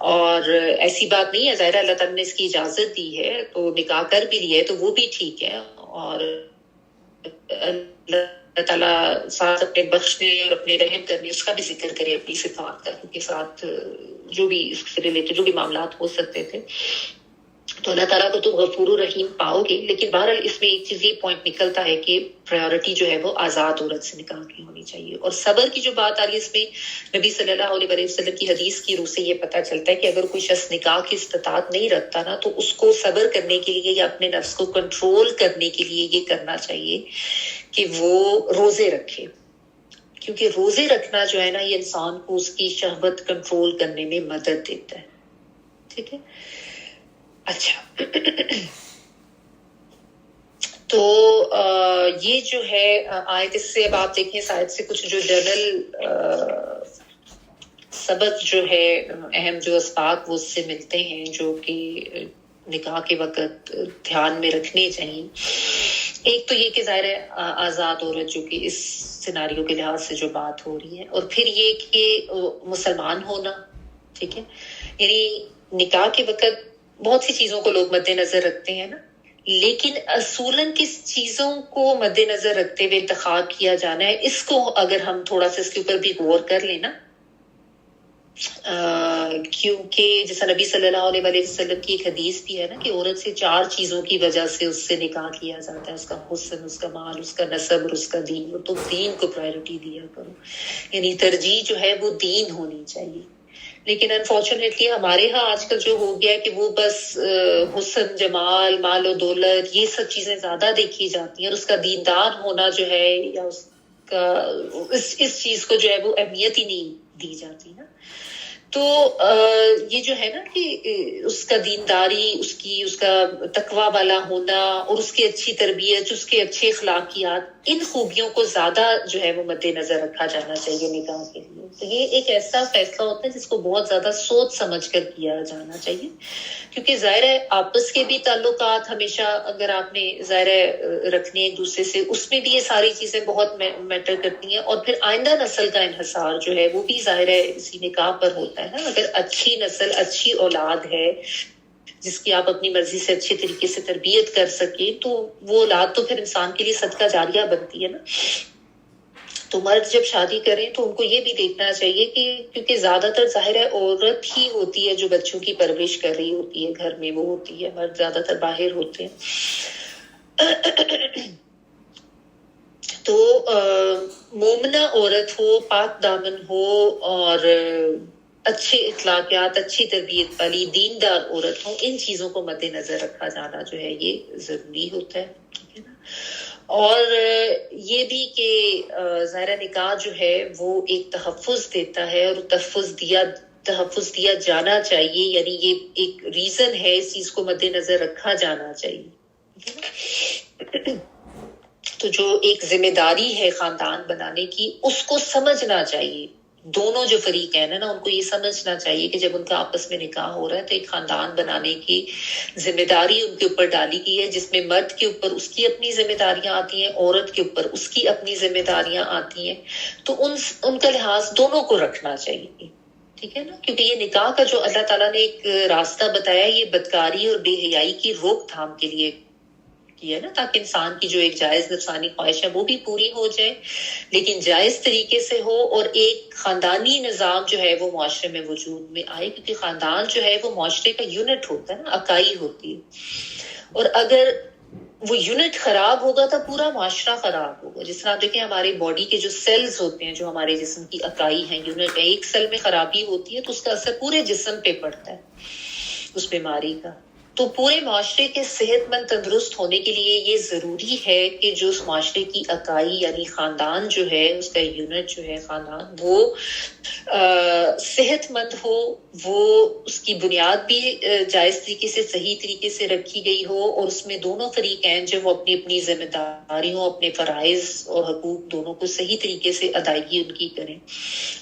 اور ایسی بات نہیں ہے، ظاہر اللہ تعالیٰ نے اس کی اجازت دی ہے تو نکاح کر بھی لیا ہے تو وہ بھی ٹھیک ہے. اور اللہ تعالیٰ ساتھ اپنے بخشنے اور اپنے رحم کرنے اس کا بھی ذکر کرے، اپنی صفات کے ساتھ جو بھی اس سے ریلیٹڈ جو بھی معاملات ہو سکتے تھے. تو اللہ تعالیٰ کو تم غفور الرحیم پاؤ گے. لیکن بہرحال اس میں ایک چیز یہ پوائنٹ نکلتا ہے کہ پرائیورٹی جو ہے وہ آزاد عورت سے نکاح کی ہونی چاہیے. اور صبر کی جو بات آ رہی ہے اس میں نبی صلی اللہ علیہ وسلم کی حدیث کی روح سے یہ پتہ چلتا ہے کہ اگر کوئی شخص نکاح کی استطاعت نہیں رکھتا نا تو اس کو صبر کرنے کے لیے یا اپنے نفس کو کنٹرول کرنے کے لیے یہ کرنا چاہیے کہ وہ روزے رکھے. کیونکہ روزے رکھنا جو ہے نا یہ انسان کو اس کی شہوت کنٹرول کرنے میں مدد دیتا ہے. ٹھیک ہے. اچھا، تو یہ جو ہے آیت، اس سے اب آپ دیکھیں اس آیت سے کچھ جو جنرل سبق جو ہے اہم جو اسباق وہ اس سے ملتے ہیں جو کہ نکاح کے وقت دھیان میں رکھنے چاہیے. ایک تو یہ کہ ظاہر ہے آزاد عورت جو کہ اس سیناریو کے لحاظ سے جو بات ہو رہی ہے، اور پھر یہ کہ مسلمان ہونا، ٹھیک ہے، یعنی نکاح کے وقت بہت سی چیزوں کو لوگ مد نظر رکھتے ہیں نا، لیکن اصولاً کس چیزوں کو مد نظر رکھتے ہوئے انتخاب کیا جانا ہے، اس کو اگر ہم تھوڑا سا اس کے اوپر بھی غور کر لیں نا، کیونکہ جیسا نبی صلی اللہ علیہ وسلم کی ایک حدیث بھی ہے نا کہ عورت سے 4 چیزوں کی وجہ سے اس سے نکاح کیا جاتا ہے، اس کا حسن، اس کا مال، اس کا نسب اور اس کا دین، اور تم دین کو پرائیورٹی دیا کرو، یعنی ترجیح جو ہے وہ دین ہونی چاہیے. لیکن انفارچونیٹلی ہمارے ہاں آج کل جو ہو گیا ہے کہ وہ بس حسن، جمال، مال و دولت، یہ سب چیزیں زیادہ دیکھی جاتی ہیں، اور اس کا دیندار ہونا جو ہے یا اس کا اس چیز کو جو ہے وہ اہمیت ہی نہیں دی جاتی نا. تو یہ جو ہے نا کہ اس کا دینداری، اس کا تقوی والا ہونا، اور اس کی اچھی تربیت، اس کے اچھے اخلاقیات، ان خوبیوں کو زیادہ جو ہے وہ مد نظر رکھا جانا چاہیے نکاح کے لیے. تو یہ ایک ایسا فیصلہ ہوتا ہے جس کو بہت زیادہ سوچ سمجھ کر کیا جانا چاہیے، کیونکہ ظاہر ہے آپس کے بھی تعلقات ہمیشہ اگر آپ نے ظاہر ہے رکھنے ایک دوسرے سے، اس میں بھی یہ ساری چیزیں بہت میٹر کرتی ہیں. اور پھر آئندہ نسل کا انحصار جو ہے وہ بھی ظاہر ہے اسی نکاح پر ہوتا ہے نا. اگر اچھی نسل، اچھی اولاد ہے جس کی آپ اپنی مرضی سے اچھے طریقے سے تربیت کر سکیں، تو وہ اولاد تو پھر انسان کے لیے صدقہ جاریہ بنتی ہے نا. تو مرد جب شادی کریں تو ان کو یہ بھی دیکھنا چاہیے کہ کیونکہ زیادہ تر ظاہر ہے عورت ہی ہوتی ہے جو بچوں کی پرورش کر رہی ہوتی ہے گھر میں، وہ ہوتی ہے، مرد زیادہ تر باہر ہوتے ہیں. تو مومنہ عورت ہو، پاک دامن ہو، اور اچھے اخلاقیات، اچھی تربیت والی دیندار عورت ہو، ان چیزوں کو مد نظر رکھا جانا جو ہے یہ ضروری ہوتا ہے، ٹھیک ہے نا. اور یہ بھی کہ ظاہرہ نکاح جو ہے وہ ایک تحفظ دیتا ہے، اور تحفظ دیا جانا چاہیے، یعنی یہ ایک ریزن ہے، اس چیز کو مد نظر رکھا جانا چاہیے. تو جو ایک ذمہ داری ہے خاندان بنانے کی، اس کو سمجھنا چاہیے. دونوں جو فریق ہیں نا ان کو یہ سمجھنا چاہیے کہ جب ان کا آپس میں نکاح ہو رہا ہے تو ایک خاندان بنانے کی ذمہ داری ان کے اوپر ڈالی گئی ہے، جس میں مرد کے اوپر اس کی اپنی ذمہ داریاں آتی ہیں، عورت کے اوپر اس کی اپنی ذمہ داریاں آتی ہیں. تو ان کا لحاظ دونوں کو رکھنا چاہیے، ٹھیک ہے نا. کیونکہ یہ نکاح کا جو اللہ تعالیٰ نے ایک راستہ بتایا، یہ بدکاری اور بے حیائی کی روک تھام کے لیے ہے نا، تاکہ انسان کی جو ایک جائز نفسانی خواہش ہے وہ بھی پوری ہو جائے، لیکن جائز طریقے سے ہو، اور ایک خاندانی نظام جو ہے وہ معاشرے میں وجود میں آئے. کیونکہ خاندان جو ہے وہ معاشرے کا یونٹ ہوتا ہے نا، اکائی ہوتی ہے، اور اگر وہ یونٹ خراب ہوگا تو پورا معاشرہ خراب ہوگا. جس طرح آپ دیکھیں ہمارے باڈی کے جو سیلز ہوتے ہیں، جو ہمارے جسم کی اکائی ہیں، یونٹ ہے، ایک سیل میں خرابی ہوتی ہے تو اس کا اثر پورے جسم پہ پڑتا ہے اس بیماری کا. تو پورے معاشرے کے صحت مند تندرست ہونے کے لیے یہ ضروری ہے کہ جو اس معاشرے کی اکائی یعنی خاندان جو ہے، اس کا یونٹ جو ہے خاندان، وہ صحت مند ہو، وہ اس کی بنیاد بھی جائز طریقے سے، صحیح طریقے سے رکھی گئی ہو، اور اس میں دونوں فریقین جو وہ اپنی اپنی ذمہ داریوں، اپنے فرائض اور حقوق دونوں کو صحیح طریقے سے ادائیگی ان کی کریں،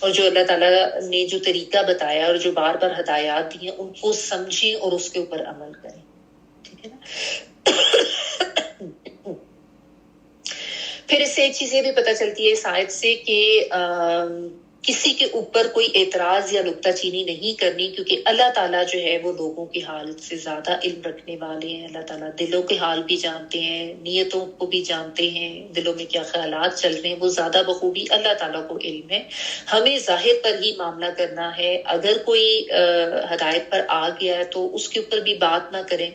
اور جو اللہ تعالیٰ نے جو طریقہ بتایا اور جو بار بار ہدایات دی ہیں ان کو سمجھیں اور اس کے اوپر عمل کریں، ٹھیک ہے نا. پھر اس سے ایک چیز یہ بھی پتہ چلتی ہے اس آیت سے کہ کسی کے اوپر کوئی اعتراض یا نکتہ چینی نہیں کرنی، کیونکہ اللہ تعالیٰ جو ہے وہ لوگوں کی حالت سے زیادہ علم رکھنے والے ہیں. اللہ تعالیٰ دلوں کے حال بھی جانتے ہیں، نیتوں کو بھی جانتے ہیں، دلوں میں کیا خیالات چل رہے ہیں وہ زیادہ بخوبی اللہ تعالیٰ کو علم ہے. ہمیں ظاہر پر ہی معاملہ کرنا ہے. اگر کوئی ہدایت پر آ گیا ہے تو اس کے اوپر بھی بات نہ کریں.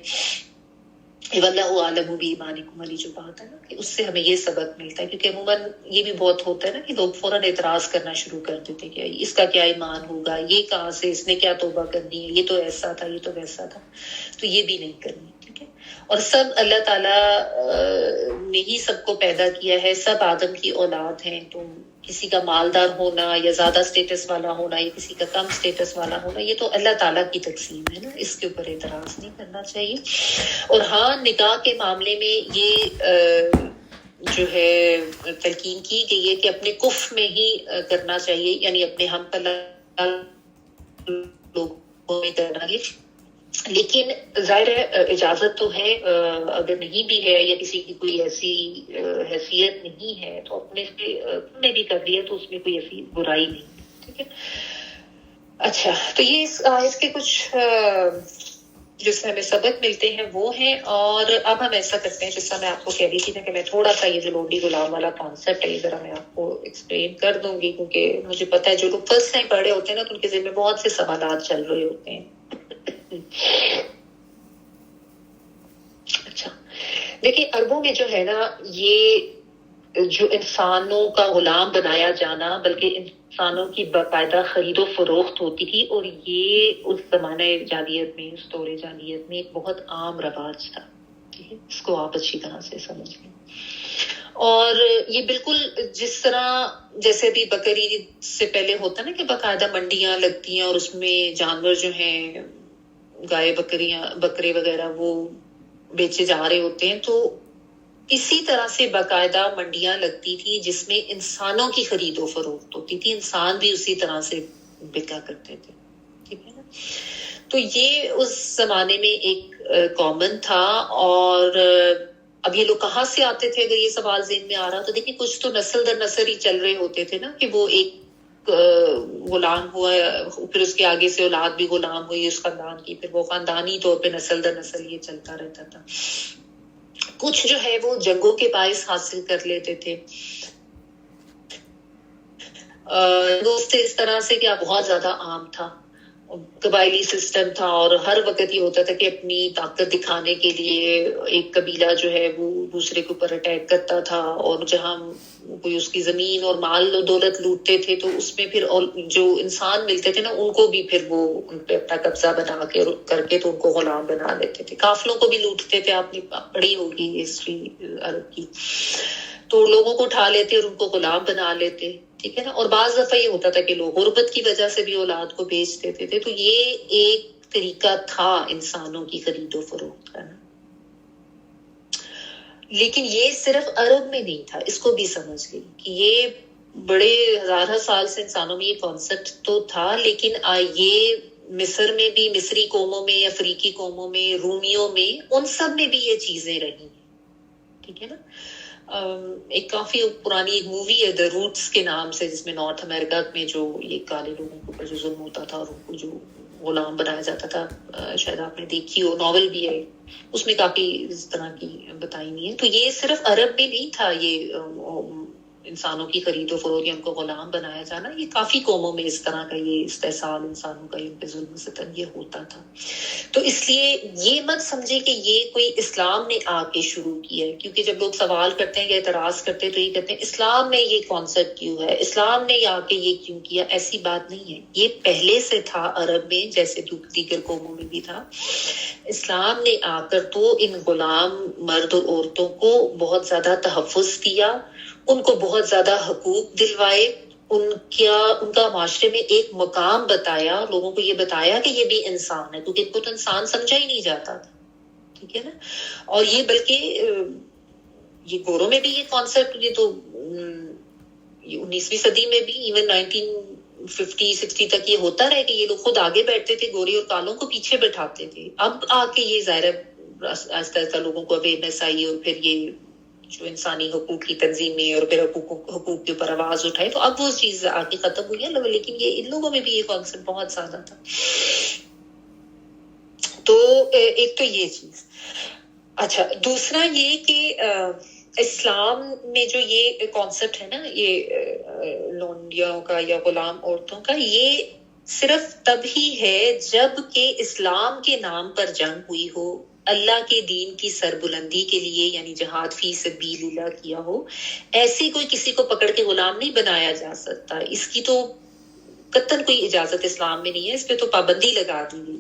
واللہ عالم بایمانکم والی جو بات ہے نا، کہ اس سے ہمیں یہ سبق ملتا ہے. کیونکہ عموماً یہ بھی بہت ہوتا ہے نا کہ لوگ فوراً اعتراض کرنا شروع کر دیتے کہ اس کا کیا ایمان ہوگا، یہ کہاں سے، اس نے کیا توبہ کرنی ہے، یہ تو ایسا تھا، یہ تو ویسا تھا. تو یہ بھی نہیں کرنی، ٹھیک ہے. اور سب اللہ تعالیٰ نے ہی سب کو پیدا کیا ہے، سب آدم کی اولاد ہیں. تو کسی کا مالدار ہونا یا زیادہ سٹیٹس والا ہونا یا کسی کا کم سٹیٹس والا ہونا، یہ تو اللہ تعالیٰ کی تقسیم ہے نا، اس کے اوپر اعتراض نہیں کرنا چاہیے. اور ہاں، نکاح کے معاملے میں یہ جو ہے تلقین کی گئی ہے کہ اپنے کف میں ہی کرنا چاہیے، یعنی اپنے ہم پلہ لوگوں میں کرنا ہے، لیکن ظاہر ہے اجازت تو ہے، اگر نہیں بھی ہے یا کسی کی کوئی ایسی حیثیت نہیں ہے تو اپنے سے تم نے بھی کر لیا تو اس میں کوئی ایسی برائی نہیں، ٹھیک ہے۔ اچھا، تو یہ اس کے کچھ جس سے ہمیں سبق ملتے ہیں وہ ہیں، اور اب ہم ایسا کرتے ہیں جس طرح میں آپ کو کہہ رہی تھی نا کہ میں تھوڑا سا یہ جو لونڈی غلام والا کانسیپٹ ہے ذرا میں آپ کو ایکسپلین کر دوں گی، کیونکہ مجھے پتا ہے جو لوگ فرسٹ ٹائم پڑھے ہوتے ہیں نا تو ان کے ذہن میں بہت سے سوالات چل رہے ہوتے ہیں۔ اچھا دیکھیں، عربوں میں جو ہے نا، یہ جو انسانوں کا غلام بنایا جانا بلکہ انسانوں کی باقاعدہ خرید و فروخت ہوتی تھی، اور یہ اس زمانہ جاہلیت میں، اس دور جاہلیت میں ایک بہت عام رواج تھا، ٹھیک ہے، اس کو آپ اچھی طرح سے سمجھ لیں۔ اور یہ بالکل جس طرح جیسے بھی بقرعید سے پہلے ہوتا نا کہ باقاعدہ منڈیاں لگتی ہیں اور اس میں جانور جو ہیں، گائے بکرے وغیرہ وہ بیچے جا رہے ہوتے ہیں، تو اسی طرح سے باقاعدہ منڈیاں لگتی تھی جس میں انسانوں کی خرید و فروخت ہوتی تھی، انسان بھی اسی طرح سے بکا کرتے تھے، ٹھیک ہے نا۔ تو یہ اس زمانے میں ایک کامن تھا، اور اب یہ لوگ کہاں سے آتے تھے؟ اگر یہ سوال ذہن میں آ رہا تو دیکھیں، کچھ تو نسل در نسل ہی چل رہے ہوتے تھے نا، کہ وہ ایک غلام ہوا، پھر اس کے آگے سے اولاد بھی غلام ہوئی اس خاندان کی، پھر وہ خاندانی طور پہ نسل در نسل یہ چلتا رہتا تھا۔ کچھ جو ہے وہ جنگوں کے باعث حاصل کر لیتے تھے، دوست اس طرح سے کہ بہت زیادہ عام تھا، قبائلی سسٹم تھا، اور ہر وقت یہ ہوتا تھا کہ اپنی طاقت دکھانے کے لیے ایک قبیلہ جو ہے وہ دوسرے کے اوپر اٹیک کرتا تھا، اور جہاں کوئی اس کی زمین اور مال و دولت لوٹتے تھے تو اس میں پھر جو انسان ملتے تھے نا ان کو بھی پھر وہ ان پہ اپنا قبضہ بنا کے کر کے تو ان کو غلام بنا لیتے تھے، قافلوں کو بھی لوٹتے تھے، آپ نے پڑھی ہوگی ہسٹری عرب کی، تو لوگوں کو اٹھا لیتے اور ان کو غلام بنا لیتے، ٹھیک ہے نا۔ اور بعض دفعہ یہ ہوتا تھا کہ لوگ غربت کی وجہ سے بھی اولاد کو بیچ دیتے تھے، تو یہ ایک طریقہ تھا انسانوں کی خرید و فروخت کا نا۔ لیکن یہ صرف عرب میں نہیں تھا، اس کو بھی سمجھ گئی کہ یہ بڑے ہزارہ سال سے انسانوں میں یہ کانسیپٹ تو تھا، لیکن یہ مصر میں بھی، مصری قوموں میں، افریقی قوموں میں، رومیوں میں، ان سب میں بھی یہ چیزیں رہی ہیں، ٹھیک ہے نا۔ ایک کافی پرانی ایک مووی ہے دا روٹس کے نام سے، جس میں نارتھ امریکہ میں جو یہ کالے لوگوں کے اوپر جو ظلم ہوتا تھا اور ان کو جو غلام بنایا جاتا تھا، شاید آپ نے دیکھی ہو، ناول بھی ہے، اس میں کافی اس طرح کی بتائی نہیں ہے۔ تو یہ صرف عرب میں نہیں تھا، یہ انسانوں کی خرید و فروخت یا ان کو غلام بنایا جانا، یہ کافی قوموں میں اس طرح کا یہ استحصال انسانوں کا، ان پہ ظلم ستم یہ ہوتا تھا۔ تو اس لیے یہ مت سمجھے کہ یہ کوئی اسلام نے آ کے شروع کیا ہے، کیونکہ جب لوگ سوال کرتے ہیں یا اعتراض کرتے ہیں تو یہ کہتے ہیں اسلام نے یہ کانسیپٹ کیوں ہے، اسلام نے آ کے یہ کیوں کیا، ایسی بات نہیں ہے، یہ پہلے سے تھا عرب میں، جیسے دیگر قوموں میں بھی تھا۔ اسلام نے آ کر تو ان غلام مرد اور عورتوں کو بہت زیادہ تحفظ دیا، ان کو بہت زیادہ حقوق دلوائے، ان کا معاشرے میں ایک مقام بتایا، لوگوں کو یہ بتایا کہ یہ بھی انسان ہے، کیونکہ ان کو تو انسان سمجھا ہی نہیں جاتا تھا، ٹھیک ہے نا۔ اور یہ بلکہ یہ گوروں میں بھی یہ کانسیپٹ، یہ تو 19ویں صدی میں بھی، ایون 1950-60 تک یہ ہوتا رہے کہ یہ لوگ خود آگے بیٹھتے تھے، گورے اور کالوں کو پیچھے بٹھاتے تھے۔ اب آ کے یہ ظاہر آہستہ آہستہ لوگوں کو اویئرنیس آئی، اور پھر یہ جو انسانی حقوق کی تنظیمیں اور پھر حقوق کے اوپر آواز اٹھائی، تو اب وہ چیز آ کے ختم ہوئی ہے، لیکن یہ ان لوگوں میں بھی یہ کانسیپٹ بہت زیادہ تھا۔ تو ایک تو یہ چیز۔ اچھا، دوسرا یہ کہ اسلام میں جو یہ کانسیپٹ ہے نا، یہ لونڈیوں کا یا غلام عورتوں کا، یہ صرف تب ہی ہے جب کہ اسلام کے نام پر جنگ ہوئی ہو، اللہ کے دین کی سربلندی کے لیے، یعنی جہاد فی سبیل اللہ کیا ہو، ایسی کوئی کسی کو پکڑ کے غلام نہیں بنایا جا سکتا، اس کی تو قطعاً کوئی اجازت اسلام میں نہیں ہے، اس پہ تو پابندی لگا دی گئی۔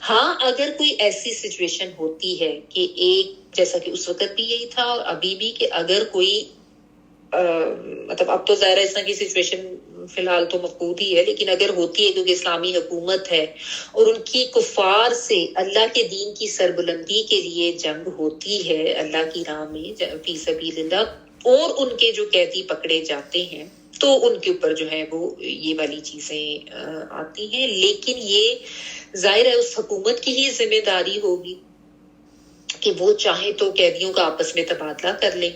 ہاں، اگر کوئی ایسی سچویشن ہوتی ہے کہ ایک، جیسا کہ اس وقت بھی یہی تھا اور ابھی بھی، کہ اگر کوئی مطلب اب تو ظاہر اس طرح کی سچویشن فی الحال تو مفقود ہی ہے، لیکن اگر ہوتی ہے کیونکہ اسلامی حکومت ہے اور ان کی کفار سے اللہ کے دین کی سربلندی کے لیے جنگ ہوتی ہے اللہ کی راہ میں فی سبیل اللہ، اور ان کے جو قیدی پکڑے جاتے ہیں، تو ان کے اوپر جو ہے وہ یہ والی چیزیں آتی ہیں. لیکن یہ ظاہر ہے اس حکومت کی ہی ذمہ داری ہوگی کہ وہ چاہے تو قیدیوں کا آپس میں تبادلہ کر لیں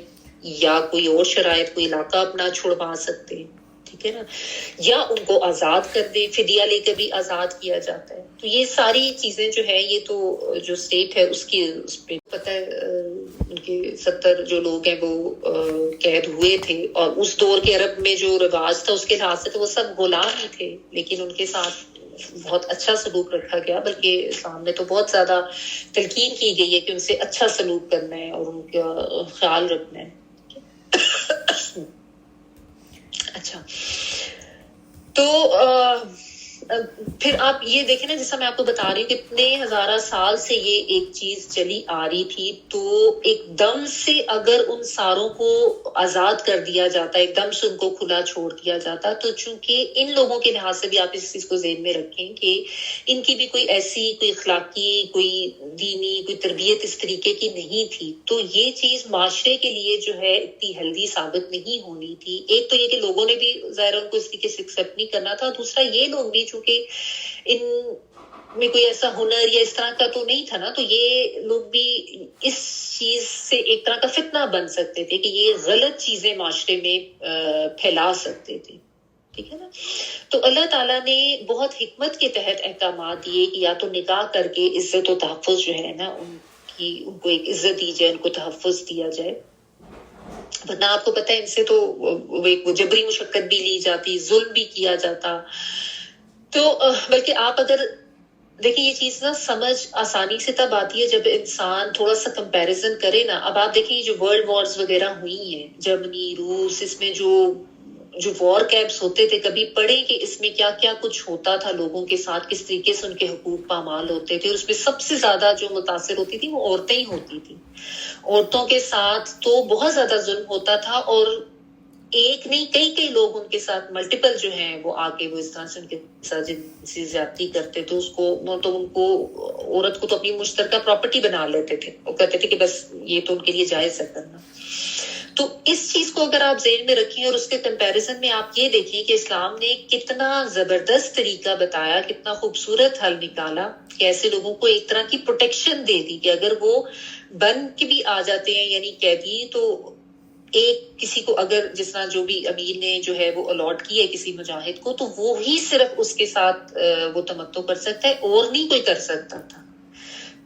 یا کوئی اور شرائط کوئی علاقہ اپنا چھڑوا سکتے ہیں, ٹھیک ہے نا, یا ان کو آزاد کر دے, فدیہ لے کر بھی آزاد کیا جاتا ہے. تو یہ ساری چیزیں جو ہے یہ تو جو اسٹیٹ ہے اس پہ پتہ ہے ان کے 70 جو لوگ ہیں وہ قید ہوئے تھے, اور اس دور کے عرب میں جو رواج تھا اس کے لحاظ سے تو وہ سب غلام ہی تھے, لیکن ان کے ساتھ بہت اچھا سلوک رکھا گیا, بلکہ اسلام میں تو بہت زیادہ تلقین کی گئی ہے کہ ان سے اچھا سلوک کرنا ہے اور ان کا خیال رکھنا ہے. اچھا, تو پھر آپ یہ دیکھیں نا, جیسا میں آپ کو بتا رہی ہوں کہ اتنے ہزارہ سال سے یہ ایک چیز چلی آ رہی تھی, تو ایک دم سے اگر ان ساروں کو آزاد کر دیا جاتا, ایک دم سے ان کو کھلا چھوڑ دیا جاتا, تو چونکہ ان لوگوں کے لحاظ سے بھی آپ اس چیز کو ذہن میں رکھیں کہ ان کی بھی کوئی ایسی کوئی اخلاقی کوئی دینی کوئی تربیت اس طریقے کی نہیں تھی, تو یہ چیز معاشرے کے لیے جو ہے اتنی ہیلدی ثابت نہیں ہونی تھی. ایک تو یہ کہ لوگوں نے بھی ظاہر ان کو اس طریقے سے ایکسیپٹ نہیں کرنا تھا, دوسرا یہ لوگ بھی چونکہ ان میں کوئی ایسا ہنر یا اس طرح کا تو نہیں تھا نا, تو یہ لوگ بھی اس چیز سے ایک طرح کا فتنہ بن سکتے تھے کہ یہ غلط چیزیں معاشرے میں پھیلا سکتے تھے, ٹھیک ہے نا. تو اللہ تعالیٰ نے بہت حکمت کے تحت احکامات دیے کہ یا تو نکاح کر کے عزت و تحفظ جو ہے نا ان کو ایک عزت دی جائے, ان کو تحفظ دیا جائے, ورنہ آپ کو پتہ ہے ان سے تو ایک جبری مشقت بھی لی جاتی, ظلم بھی کیا جاتا. تو بلکہ آپ اگر دیکھیں یہ چیز نا سمجھ آسانی سے تب آتی ہے جب انسان تھوڑا سا کمپیریزن کرے نا. اب آپ دیکھیں جو ورلڈ وارز وغیرہ ہوئی ہیں, جرمنی روس, اس میں جو وار کیمپس ہوتے تھے, کبھی پڑھیں کہ اس میں کیا کیا کچھ ہوتا تھا لوگوں کے ساتھ, کس طریقے سے ان کے حقوق پامال ہوتے تھے, اور اس میں سب سے زیادہ جو متاثر ہوتی تھی وہ عورتیں ہی ہوتی تھی. عورتوں کے ساتھ تو بہت زیادہ ظلم ہوتا تھا, اور ایک نہیں کئی لوگ ان کے ساتھ ملٹیپل جو ہیں وہ آ کے وہ اس طرح سے ان کے ساتھ جنسی زیادتی کرتے تھے. اس کو تو ان کو عورت کو تو اپنی مشترکہ پراپرٹی بنا لیتے تھے, وہ کہتے تھے کہ بس یہ تو ان کے لیے جائز ہے کرنا. تو اس چیز کو اگر آپ ذہن میں رکھیں اور اس کے کمپیریزن میں آپ یہ دیکھیں کہ اسلام نے کتنا زبردست طریقہ بتایا, کتنا خوبصورت حل نکالا کہ ایسے لوگوں کو ایک طرح کی پروٹیکشن دے دی کہ اگر وہ بن کے بھی آ جاتے ہیں یعنی قیدی, تو ایک کسی کو اگر جس طرح جو بھی امیر نے جو ہے وہ الاٹ کی ہے کسی مجاہد کو, تو وہ ہی صرف اس کے ساتھ وہ تمتع کر سکتا ہے, اور نہیں کوئی کر سکتا تھا,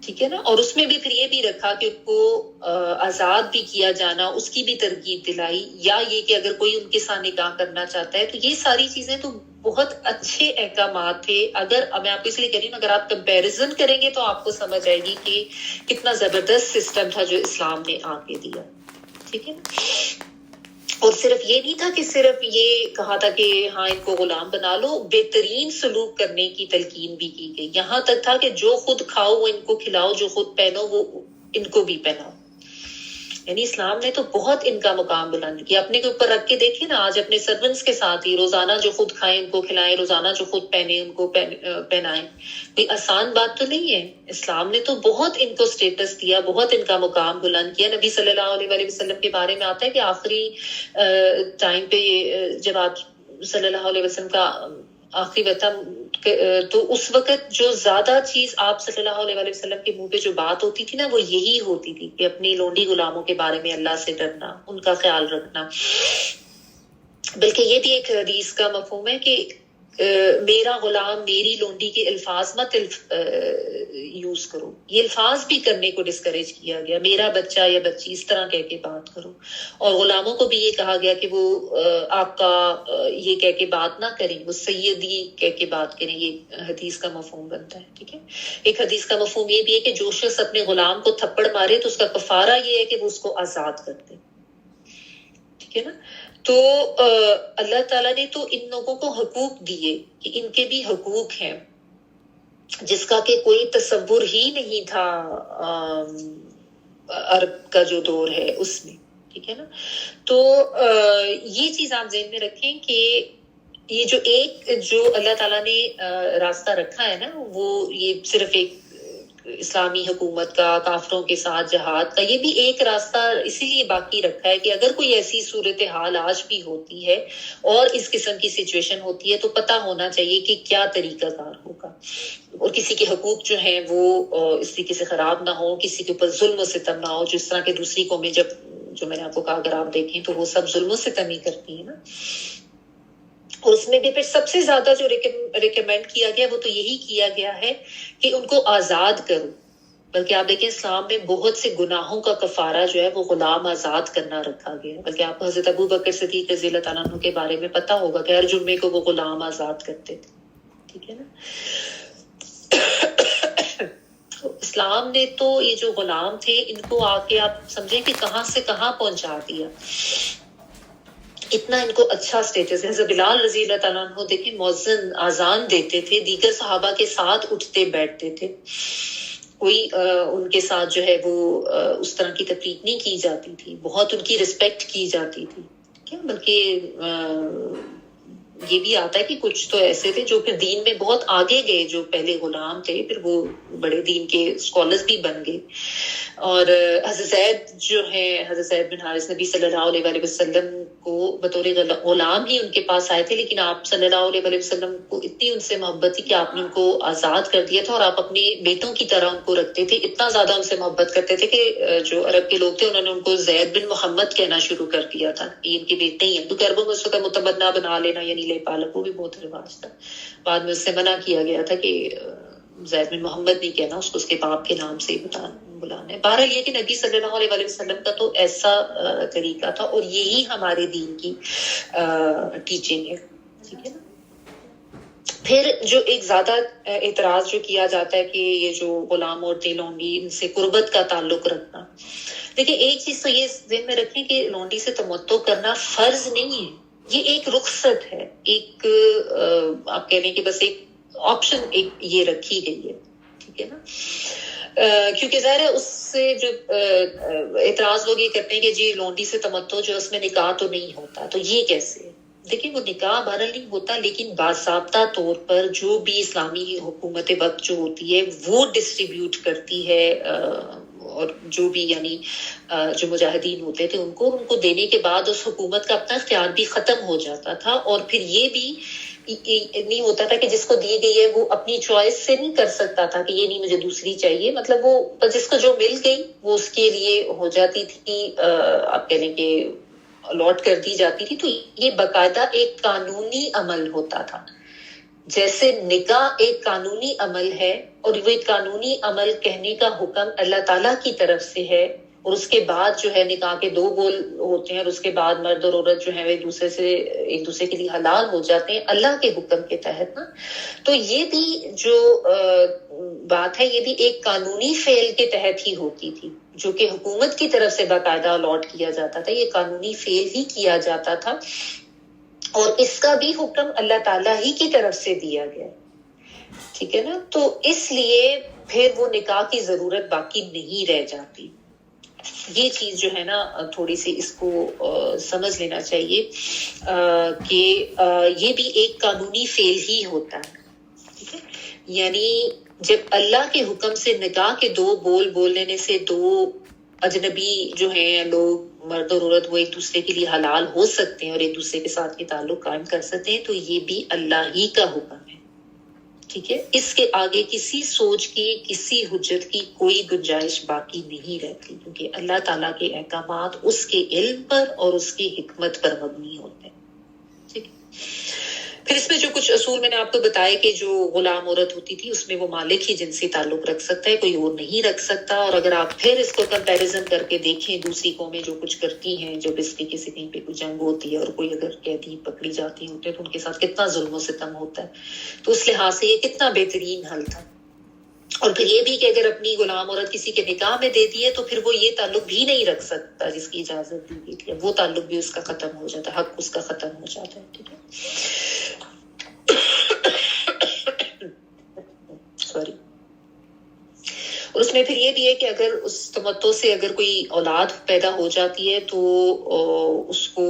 ٹھیک ہے نا. اور اس میں بھی پھر یہ بھی رکھا کہ ان کو آزاد بھی کیا جانا, اس کی بھی ترغیب دلائی, یا یہ کہ اگر کوئی ان کے ساتھ نکاح کرنا چاہتا ہے, تو یہ ساری چیزیں تو بہت اچھے احکامات تھے. اگر میں آپ کو اس لیے کہہ رہی ہوں, اگر آپ کمپیریزن کریں گے تو آپ کو سمجھ آئے گی کہ کتنا زبردست سسٹم تھا جو اسلام نے آ کے دیا, ٹھیک ہے نا. اور صرف یہ نہیں تھا کہ صرف یہ کہا تھا کہ ہاں ان کو غلام بنا لو, بہترین سلوک کرنے کی تلقین بھی کی گئی. یہاں تک تھا کہ جو خود کھاؤ وہ ان کو کھلاؤ, جو خود پہنو وہ ان کو بھی پہناؤ. یعنی اسلام نے تو بہت ان کا مقام بلند کیا. اپنے کے اوپر رکھ کے دیکھیں نا, آج اپنے سرونٹس کے ساتھ ہی روزانہ جو خود کھائیں ان کو کھلائیں, روزانہ جو خود پہنے ان کو پہنائیں. کوئی آسان بات تو نہیں ہے. اسلام نے تو بہت ان کو سٹیٹس دیا, بہت ان کا مقام بلند کیا. نبی صلی اللہ علیہ وآلہ وسلم کے بارے میں آتا ہے کہ آخری ٹائم پہ جب آپ صلی اللہ علیہ وسلم کا آخری وقت, تو اس وقت جو زیادہ چیز آپ صلی اللہ علیہ وآلہ وسلم کے منہ پہ جو بات ہوتی تھی نا, وہ یہی ہوتی تھی کہ اپنی لونڈی غلاموں کے بارے میں اللہ سے ڈرنا, ان کا خیال رکھنا. بلکہ یہ بھی ایک حدیث کا مفہوم ہے کہ میرا غلام میری لونڈی کے الفاظ مت یوز کرو. یہ الفاظ بھی کرنے کو ڈسکریج کیا گیا, میرا بچہ یا بچی اس طرح کہہ کے بات کرو. اور غلاموں کو بھی یہ کہا گیا کہ وہ آقا یہ کہہ کے بات نہ کریں, وہ سیدی کہہ کے بات کریں. یہ حدیث کا مفہوم بنتا ہے, ٹھیک ہے. ایک حدیث کا مفہوم یہ بھی ہے کہ جو شخص اپنے غلام کو تھپڑ مارے تو اس کا کفارہ یہ ہے کہ وہ اس کو آزاد کر دے, ٹھیک ہے نا. تو اللہ تعالیٰ نے تو ان لوگوں کو حقوق دیے کہ ان کے بھی حقوق ہیں, جس کا کہ کوئی تصور ہی نہیں تھا عرب کا جو دور ہے اس میں, ٹھیک ہے نا. تو یہ چیز آپ ذہن میں رکھیں کہ یہ جو اللہ تعالیٰ نے راستہ رکھا ہے نا, وہ یہ صرف ایک اسلامی حکومت کا کافروں کے ساتھ جہاد کا، یہ بھی ایک راستہ اسی لیے باقی رکھا ہے کہ اگر کوئی ایسی صورتحال آج بھی ہوتی ہے اور اس قسم کی سچویشن ہوتی ہے تو پتہ ہونا چاہیے کہ کیا طریقہ کار ہوگا، اور کسی کے حقوق جو ہیں وہ اس طریقے سے خراب نہ ہو، کسی کے اوپر ظلم و ستم نہ ہو، جس طرح کے دوسری قومیں جو میں نے آپ کو کہا اگر آپ دیکھیں تو وہ سب ظلم و ستم ہی کرتی ہیں نا. اور اس میں بھی پھر سب سے زیادہ جو ریکمینڈ کیا گیا وہ تو یہی کیا گیا ہے کہ ان کو آزاد کرو، بلکہ آپ دیکھیں اسلام میں بہت سے گناہوں کا کفارہ جو ہے وہ غلام آزاد کرنا رکھا گیا ہے. بلکہ آپ کو حضرت ابو بکر صدیق رضی اللہ تعالیٰ عنہ کے بارے میں پتہ ہوگا کہ ہر جمعے کو وہ غلام آزاد کرتے تھے. ٹھیک ہے نا. اسلام نے تو یہ جو غلام تھے ان کو آ کے آپ سمجھیں کہ کہاں سے کہاں پہنچا دیا، اتنا ان کو اچھا سٹیٹس ہے. حضرت بلال رضی اللہ تعالیٰ عنہ دیکھیں مؤذن اذان دیتے تھے، دیگر صحابہ کے ساتھ اٹھتے بیٹھتے تھے، کوئی ان کے ساتھ جو ہے وہ اس طرح کی تقریب نہیں کی جاتی تھی، بہت ان کی رسپیکٹ کی جاتی تھی. کیا بلکہ یہ بھی آتا ہے کہ کچھ تو ایسے تھے جو پھر دین میں بہت آگے گئے، جو پہلے غلام تھے پھر وہ بڑے دین کے اسکالرز بھی بن گئے. اور حضرت زید جو ہے، حضرت زید بن حارث، نبی صلی اللہ علیہ وآلہ وسلم کو بطور غلام ہی ان کے پاس آئے تھے، لیکن آپ صلی اللہ علیہ وآلہ وسلم کو اتنی ان سے محبت تھی کہ آپ نے ان کو آزاد کر دیا تھا اور آپ اپنے بیٹوں کی طرح ان کو رکھتے تھے. اتنا زیادہ ان سے محبت کرتے تھے کہ جو عرب کے لوگ تھے انہوں نے ان کو زید بن محمد کہنا شروع کر دیا تھا، یہ ان کے بیٹے ہی ہیں. تو عربوں میں اس وقت متبنہ بنا لینا یعنی لے پالک وہ بھی بہت رواج تھا. بعد میں اس سے منع کیا گیا تھا کہ زید بن محمد نہیں کہنا، اس کو اس کے باپ کے نام سے بلانا ہے. بہرحال یہ کہ نبی صلی اللہ علیہ وسلم کا تو ایسا طریقہ تھا اور یہی ہمارے دین کی ٹیچنگ ہے. ٹھیک ہے نا. پھر جو ایک زیادہ اعتراض جو کیا جاتا ہے کہ یہ جو غلام عورتیں لونڈی ان سے قربت کا تعلق رکھنا، دیکھیں ایک چیز تو یہ ذہن میں رکھیں کہ لونڈی سے تمتع کرنا فرض نہیں ہے، یہ ایک رخصت ہے، ایک آپ کہہ لیں کہ بس ایک آپشن ایک یہ رکھی گئی ہے. ٹھیک ہے نا. کیونکہ ظاہر ہے اس سے جو اعتراض لوگ یہ کرتے ہیں کہ جی لونڈی سے تمتع جو اس میں نکاح تو نہیں ہوتا، تو یہ کیسے؟ دیکھیں وہ نکاح بہرحال نہیں ہوتا، لیکن باضابطہ طور پر جو بھی اسلامی حکومت وقت جو ہوتی ہے وہ ڈسٹریبیوٹ کرتی ہے، اور جو بھی یعنی جو مجاہدین ہوتے تھے ان کو دینے کے بعد اس حکومت کا اپنا اختیار بھی ختم ہو جاتا تھا. اور پھر یہ بھی نہیں ہوتا تھا کہ جس کو دی گئی ہے وہ اپنی چوائس سے نہیں کر سکتا تھا کہ یہ نہیں مجھے دوسری چاہیے، مطلب وہ جس کو جو مل گئی وہ اس کے لیے ہو جاتی تھی، آپ کہنے کہ الاٹ کر دی جاتی تھی. تو یہ باقاعدہ ایک قانونی عمل ہوتا تھا، جیسے نکاح ایک قانونی عمل ہے اور وہ ایک قانونی عمل کہنے کا حکم اللہ تعالیٰ کی طرف سے ہے، اور اس کے بعد جو ہے نکاح کے 2 بول ہوتے ہیں اور اس کے بعد مرد اور عورت جو ہے وہ ایک دوسرے کے لیے حلال ہو جاتے ہیں اللہ کے حکم کے تحت نا. تو یہ بھی جو بات ہے یہ بھی ایک قانونی فعل کے تحت ہی ہوتی تھی جو کہ حکومت کی طرف سے باقاعدہ الاٹ کیا جاتا تھا، یہ قانونی فعل ہی کیا جاتا تھا اور اس کا بھی حکم اللہ تعالیٰ ہی کی طرف سے دیا گیا. ٹھیک ہے نا. تو اس لیے پھر وہ نکاح کی ضرورت باقی نہیں رہ جاتی. یہ چیز جو ہے نا تھوڑی سی اس کو سمجھ لینا چاہیے کہ یہ بھی ایک قانونی فعل ہی ہوتا ہے. ٹھیک ہے. یعنی جب اللہ کے حکم سے نکاح کے 2 بول بول لینے سے 2 اجنبی جو ہیں لوگ مرد اور عورت وہ ایک دوسرے کے لیے حلال ہو سکتے ہیں اور ایک دوسرے کے ساتھ یہ تعلق قائم کر سکتے ہیں، تو یہ بھی اللہ ہی کا حکم ہے. ٹھیک ہے. اس کے آگے کسی سوچ کی کسی حجت کی کوئی گنجائش باقی نہیں رہتی، کیونکہ اللہ تعالیٰ کے احکامات اس کے علم پر اور اس کی حکمت پر مبنی ہوتے ہیں. ٹھیک ہے. پھر اس میں جو کچھ اصول میں نے آپ کو بتایا کہ جو غلام عورت ہوتی تھی اس میں وہ مالک ہی جنسی تعلق رکھ سکتا ہے، کوئی اور نہیں رکھ سکتا. اور اگر آپ پھر اس کو کمپیریزن کر کے دیکھیں دوسری قومیں جو کچھ کرتی ہیں، جب اس طریقے سے کہیں پہ کوئی جنگ ہوتی ہے اور کوئی اگر قیدی پکڑی جاتی ہوتے ہیں تو ان کے ساتھ کتنا ظلم و ستم ہوتا ہے، تو اس لحاظ سے یہ کتنا بہترین حل تھا. اور پھر یہ بھی کہ اگر اپنی غلام عورت کسی کے نکاح میں دے دی ہے تو پھر وہ یہ تعلق بھی نہیں رکھ سکتا جس کی اجازت دی گئی تھی، وہ تعلق بھی اس کا ختم ہو جاتا ہے، حق اس کا ختم ہو جاتا ہے. ٹھیک ہے. سوری. اور اس میں پھر یہ بھی ہے کہ اگر اس تمتع سے اگر کوئی اولاد پیدا ہو جاتی ہے تو اس کو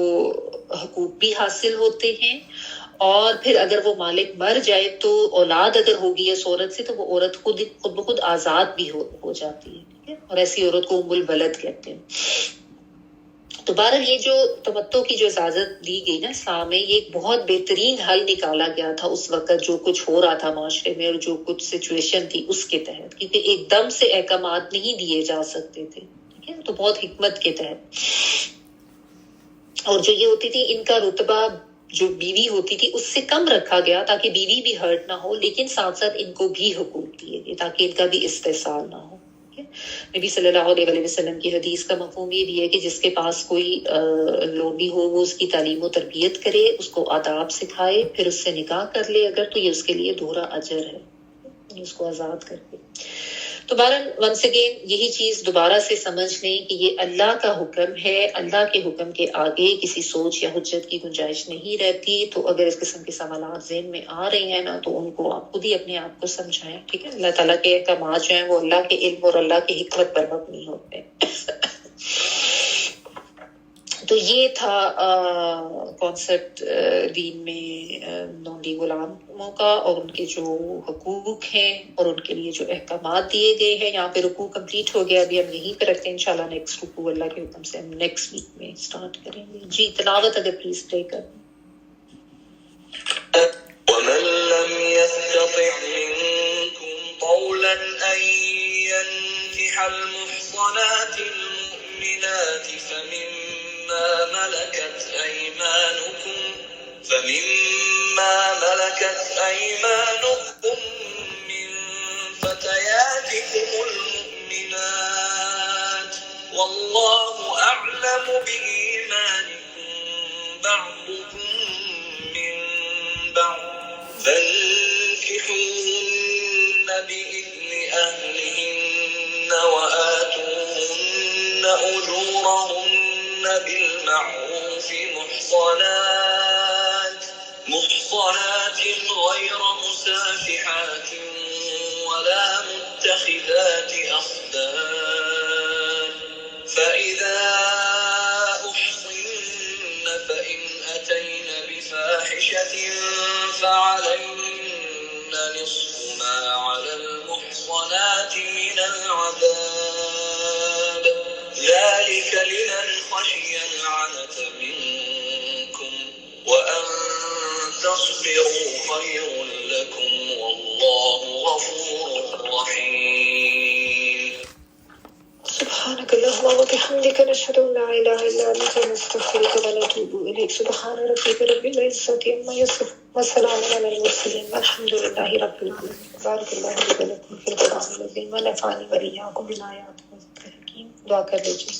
حقوق بھی حاصل ہوتے ہیں اور پھر اگر وہ مالک مر جائے تو اولاد اگر ہوگی اس عورت سے تو وہ عورت خود بخود آزاد بھی ہو جاتی ہے، ٹھیک ہے، اور ایسی عورت کو ام البلد کہتے ہیں۔ تو بہرحال یہ جو تمتع کی جو اجازت دی گئی نا اسلام میں، یہ ایک بہت بہترین حل نکالا گیا تھا اس وقت جو کچھ ہو رہا تھا معاشرے میں اور جو کچھ سچویشن تھی اس کے تحت، کیونکہ ایک دم سے احکامات نہیں دیے جا سکتے تھے، ٹھیک ہے، تو بہت حکمت کے تحت۔ اور جو یہ ہوتی تھی ان کا رتبہ جو بیوی ہوتی تھی اس سے کم رکھا گیا تاکہ بیوی بھی ہرٹ نہ ہو، لیکن ساتھ ساتھ ان کو بھی حقوق دیے گئے تاکہ ان کا بھی استحصال نہ ہو۔ نبی صلی اللہ علیہ وسلم کی حدیث کا مفہوم یہ بھی ہے کہ جس کے پاس کوئی لونڈی ہو وہ اس کی تعلیم و تربیت کرے، اس کو آداب سکھائے، پھر اس سے نکاح کر لے اگر، تو یہ اس کے لیے دوہرا اجر ہے، اس کو آزاد کر کے۔ تو بہرحال ونس اگین یہی چیز دوبارہ سے سمجھ لیں کہ یہ اللہ کا حکم ہے، اللہ کے حکم کے آگے کسی سوچ یا حجت کی گنجائش نہیں رہتی۔ تو اگر اس قسم کے سوالات ذہن میں آ رہے ہیں نا تو ان کو آپ خود ہی اپنے آپ کو سمجھائیں، ٹھیک ہے۔ اللہ تعالیٰ کے احکامات جو ہیں وہ اللہ کے علم اور اللہ کی حکمت پر مبنی ہوتے ہیں۔ تو یہ تھا کانسیپٹ دین میں لونڈی غلاموں کا اور ان کے جو حقوق ہیں اور ان کے لیے جو احکامات دیے گئے ہیں۔ یہاں پہ رکوع کمپلیٹ ہو گیا، ابھی ہم یہیں پہ رکھتے ہیں، انشاءاللہ نیکسٹ رکوع اللہ کے حکم سے ہم نیکسٹ ویک میں سٹارٹ کریں گے۔ جی تلاوت اگر پلیز پلے کر دیں۔ وَمَن لَّمْ يَسْتَطِعْ مِنكُمْ طَوْلًا أَن يَنكِحَ الْمُحْصَنَاتِ الْمُؤْمِنَاتِ فَمِمَّا مَلَكَتْ أَيْمَانُكُم مِّن فَتَيَاتِكُمُ الْمُؤْمِنَاتِ وَاللَّهُ أَعْلَمُ بِإِيمَانِكُم بَعْضُكُم مِّن بَعْضٍ فَانكِحُوهُنَّ بِإِذْنِ أَهْلِهِنَّ وَآتُوهُنَّ أُجُورَهُنَّ بِالْمَعْرُوفِ محصنات غير مسافحات ولا متخذات أخدان فإذا أحصن فإن أتين بفاحشة فعليهن نصف ما على المحصنات من العذاب ذلك لمن خشي العنة منكم وأن تصبروا خير لكم والله غفور رحيم سبحانك اللهم وبحمدك نشهد أن لا إله إلا أنت نستغفرك ونتوب إليك سبحان ربك رب العزة عما يصفون وسلام على المرسلين والحمد لله رب العالمين بارك الله لي ولكم في القرآن العظيم ونفعني وإياكم بالآيات والذكر الحكيم دعا کر لیجیے۔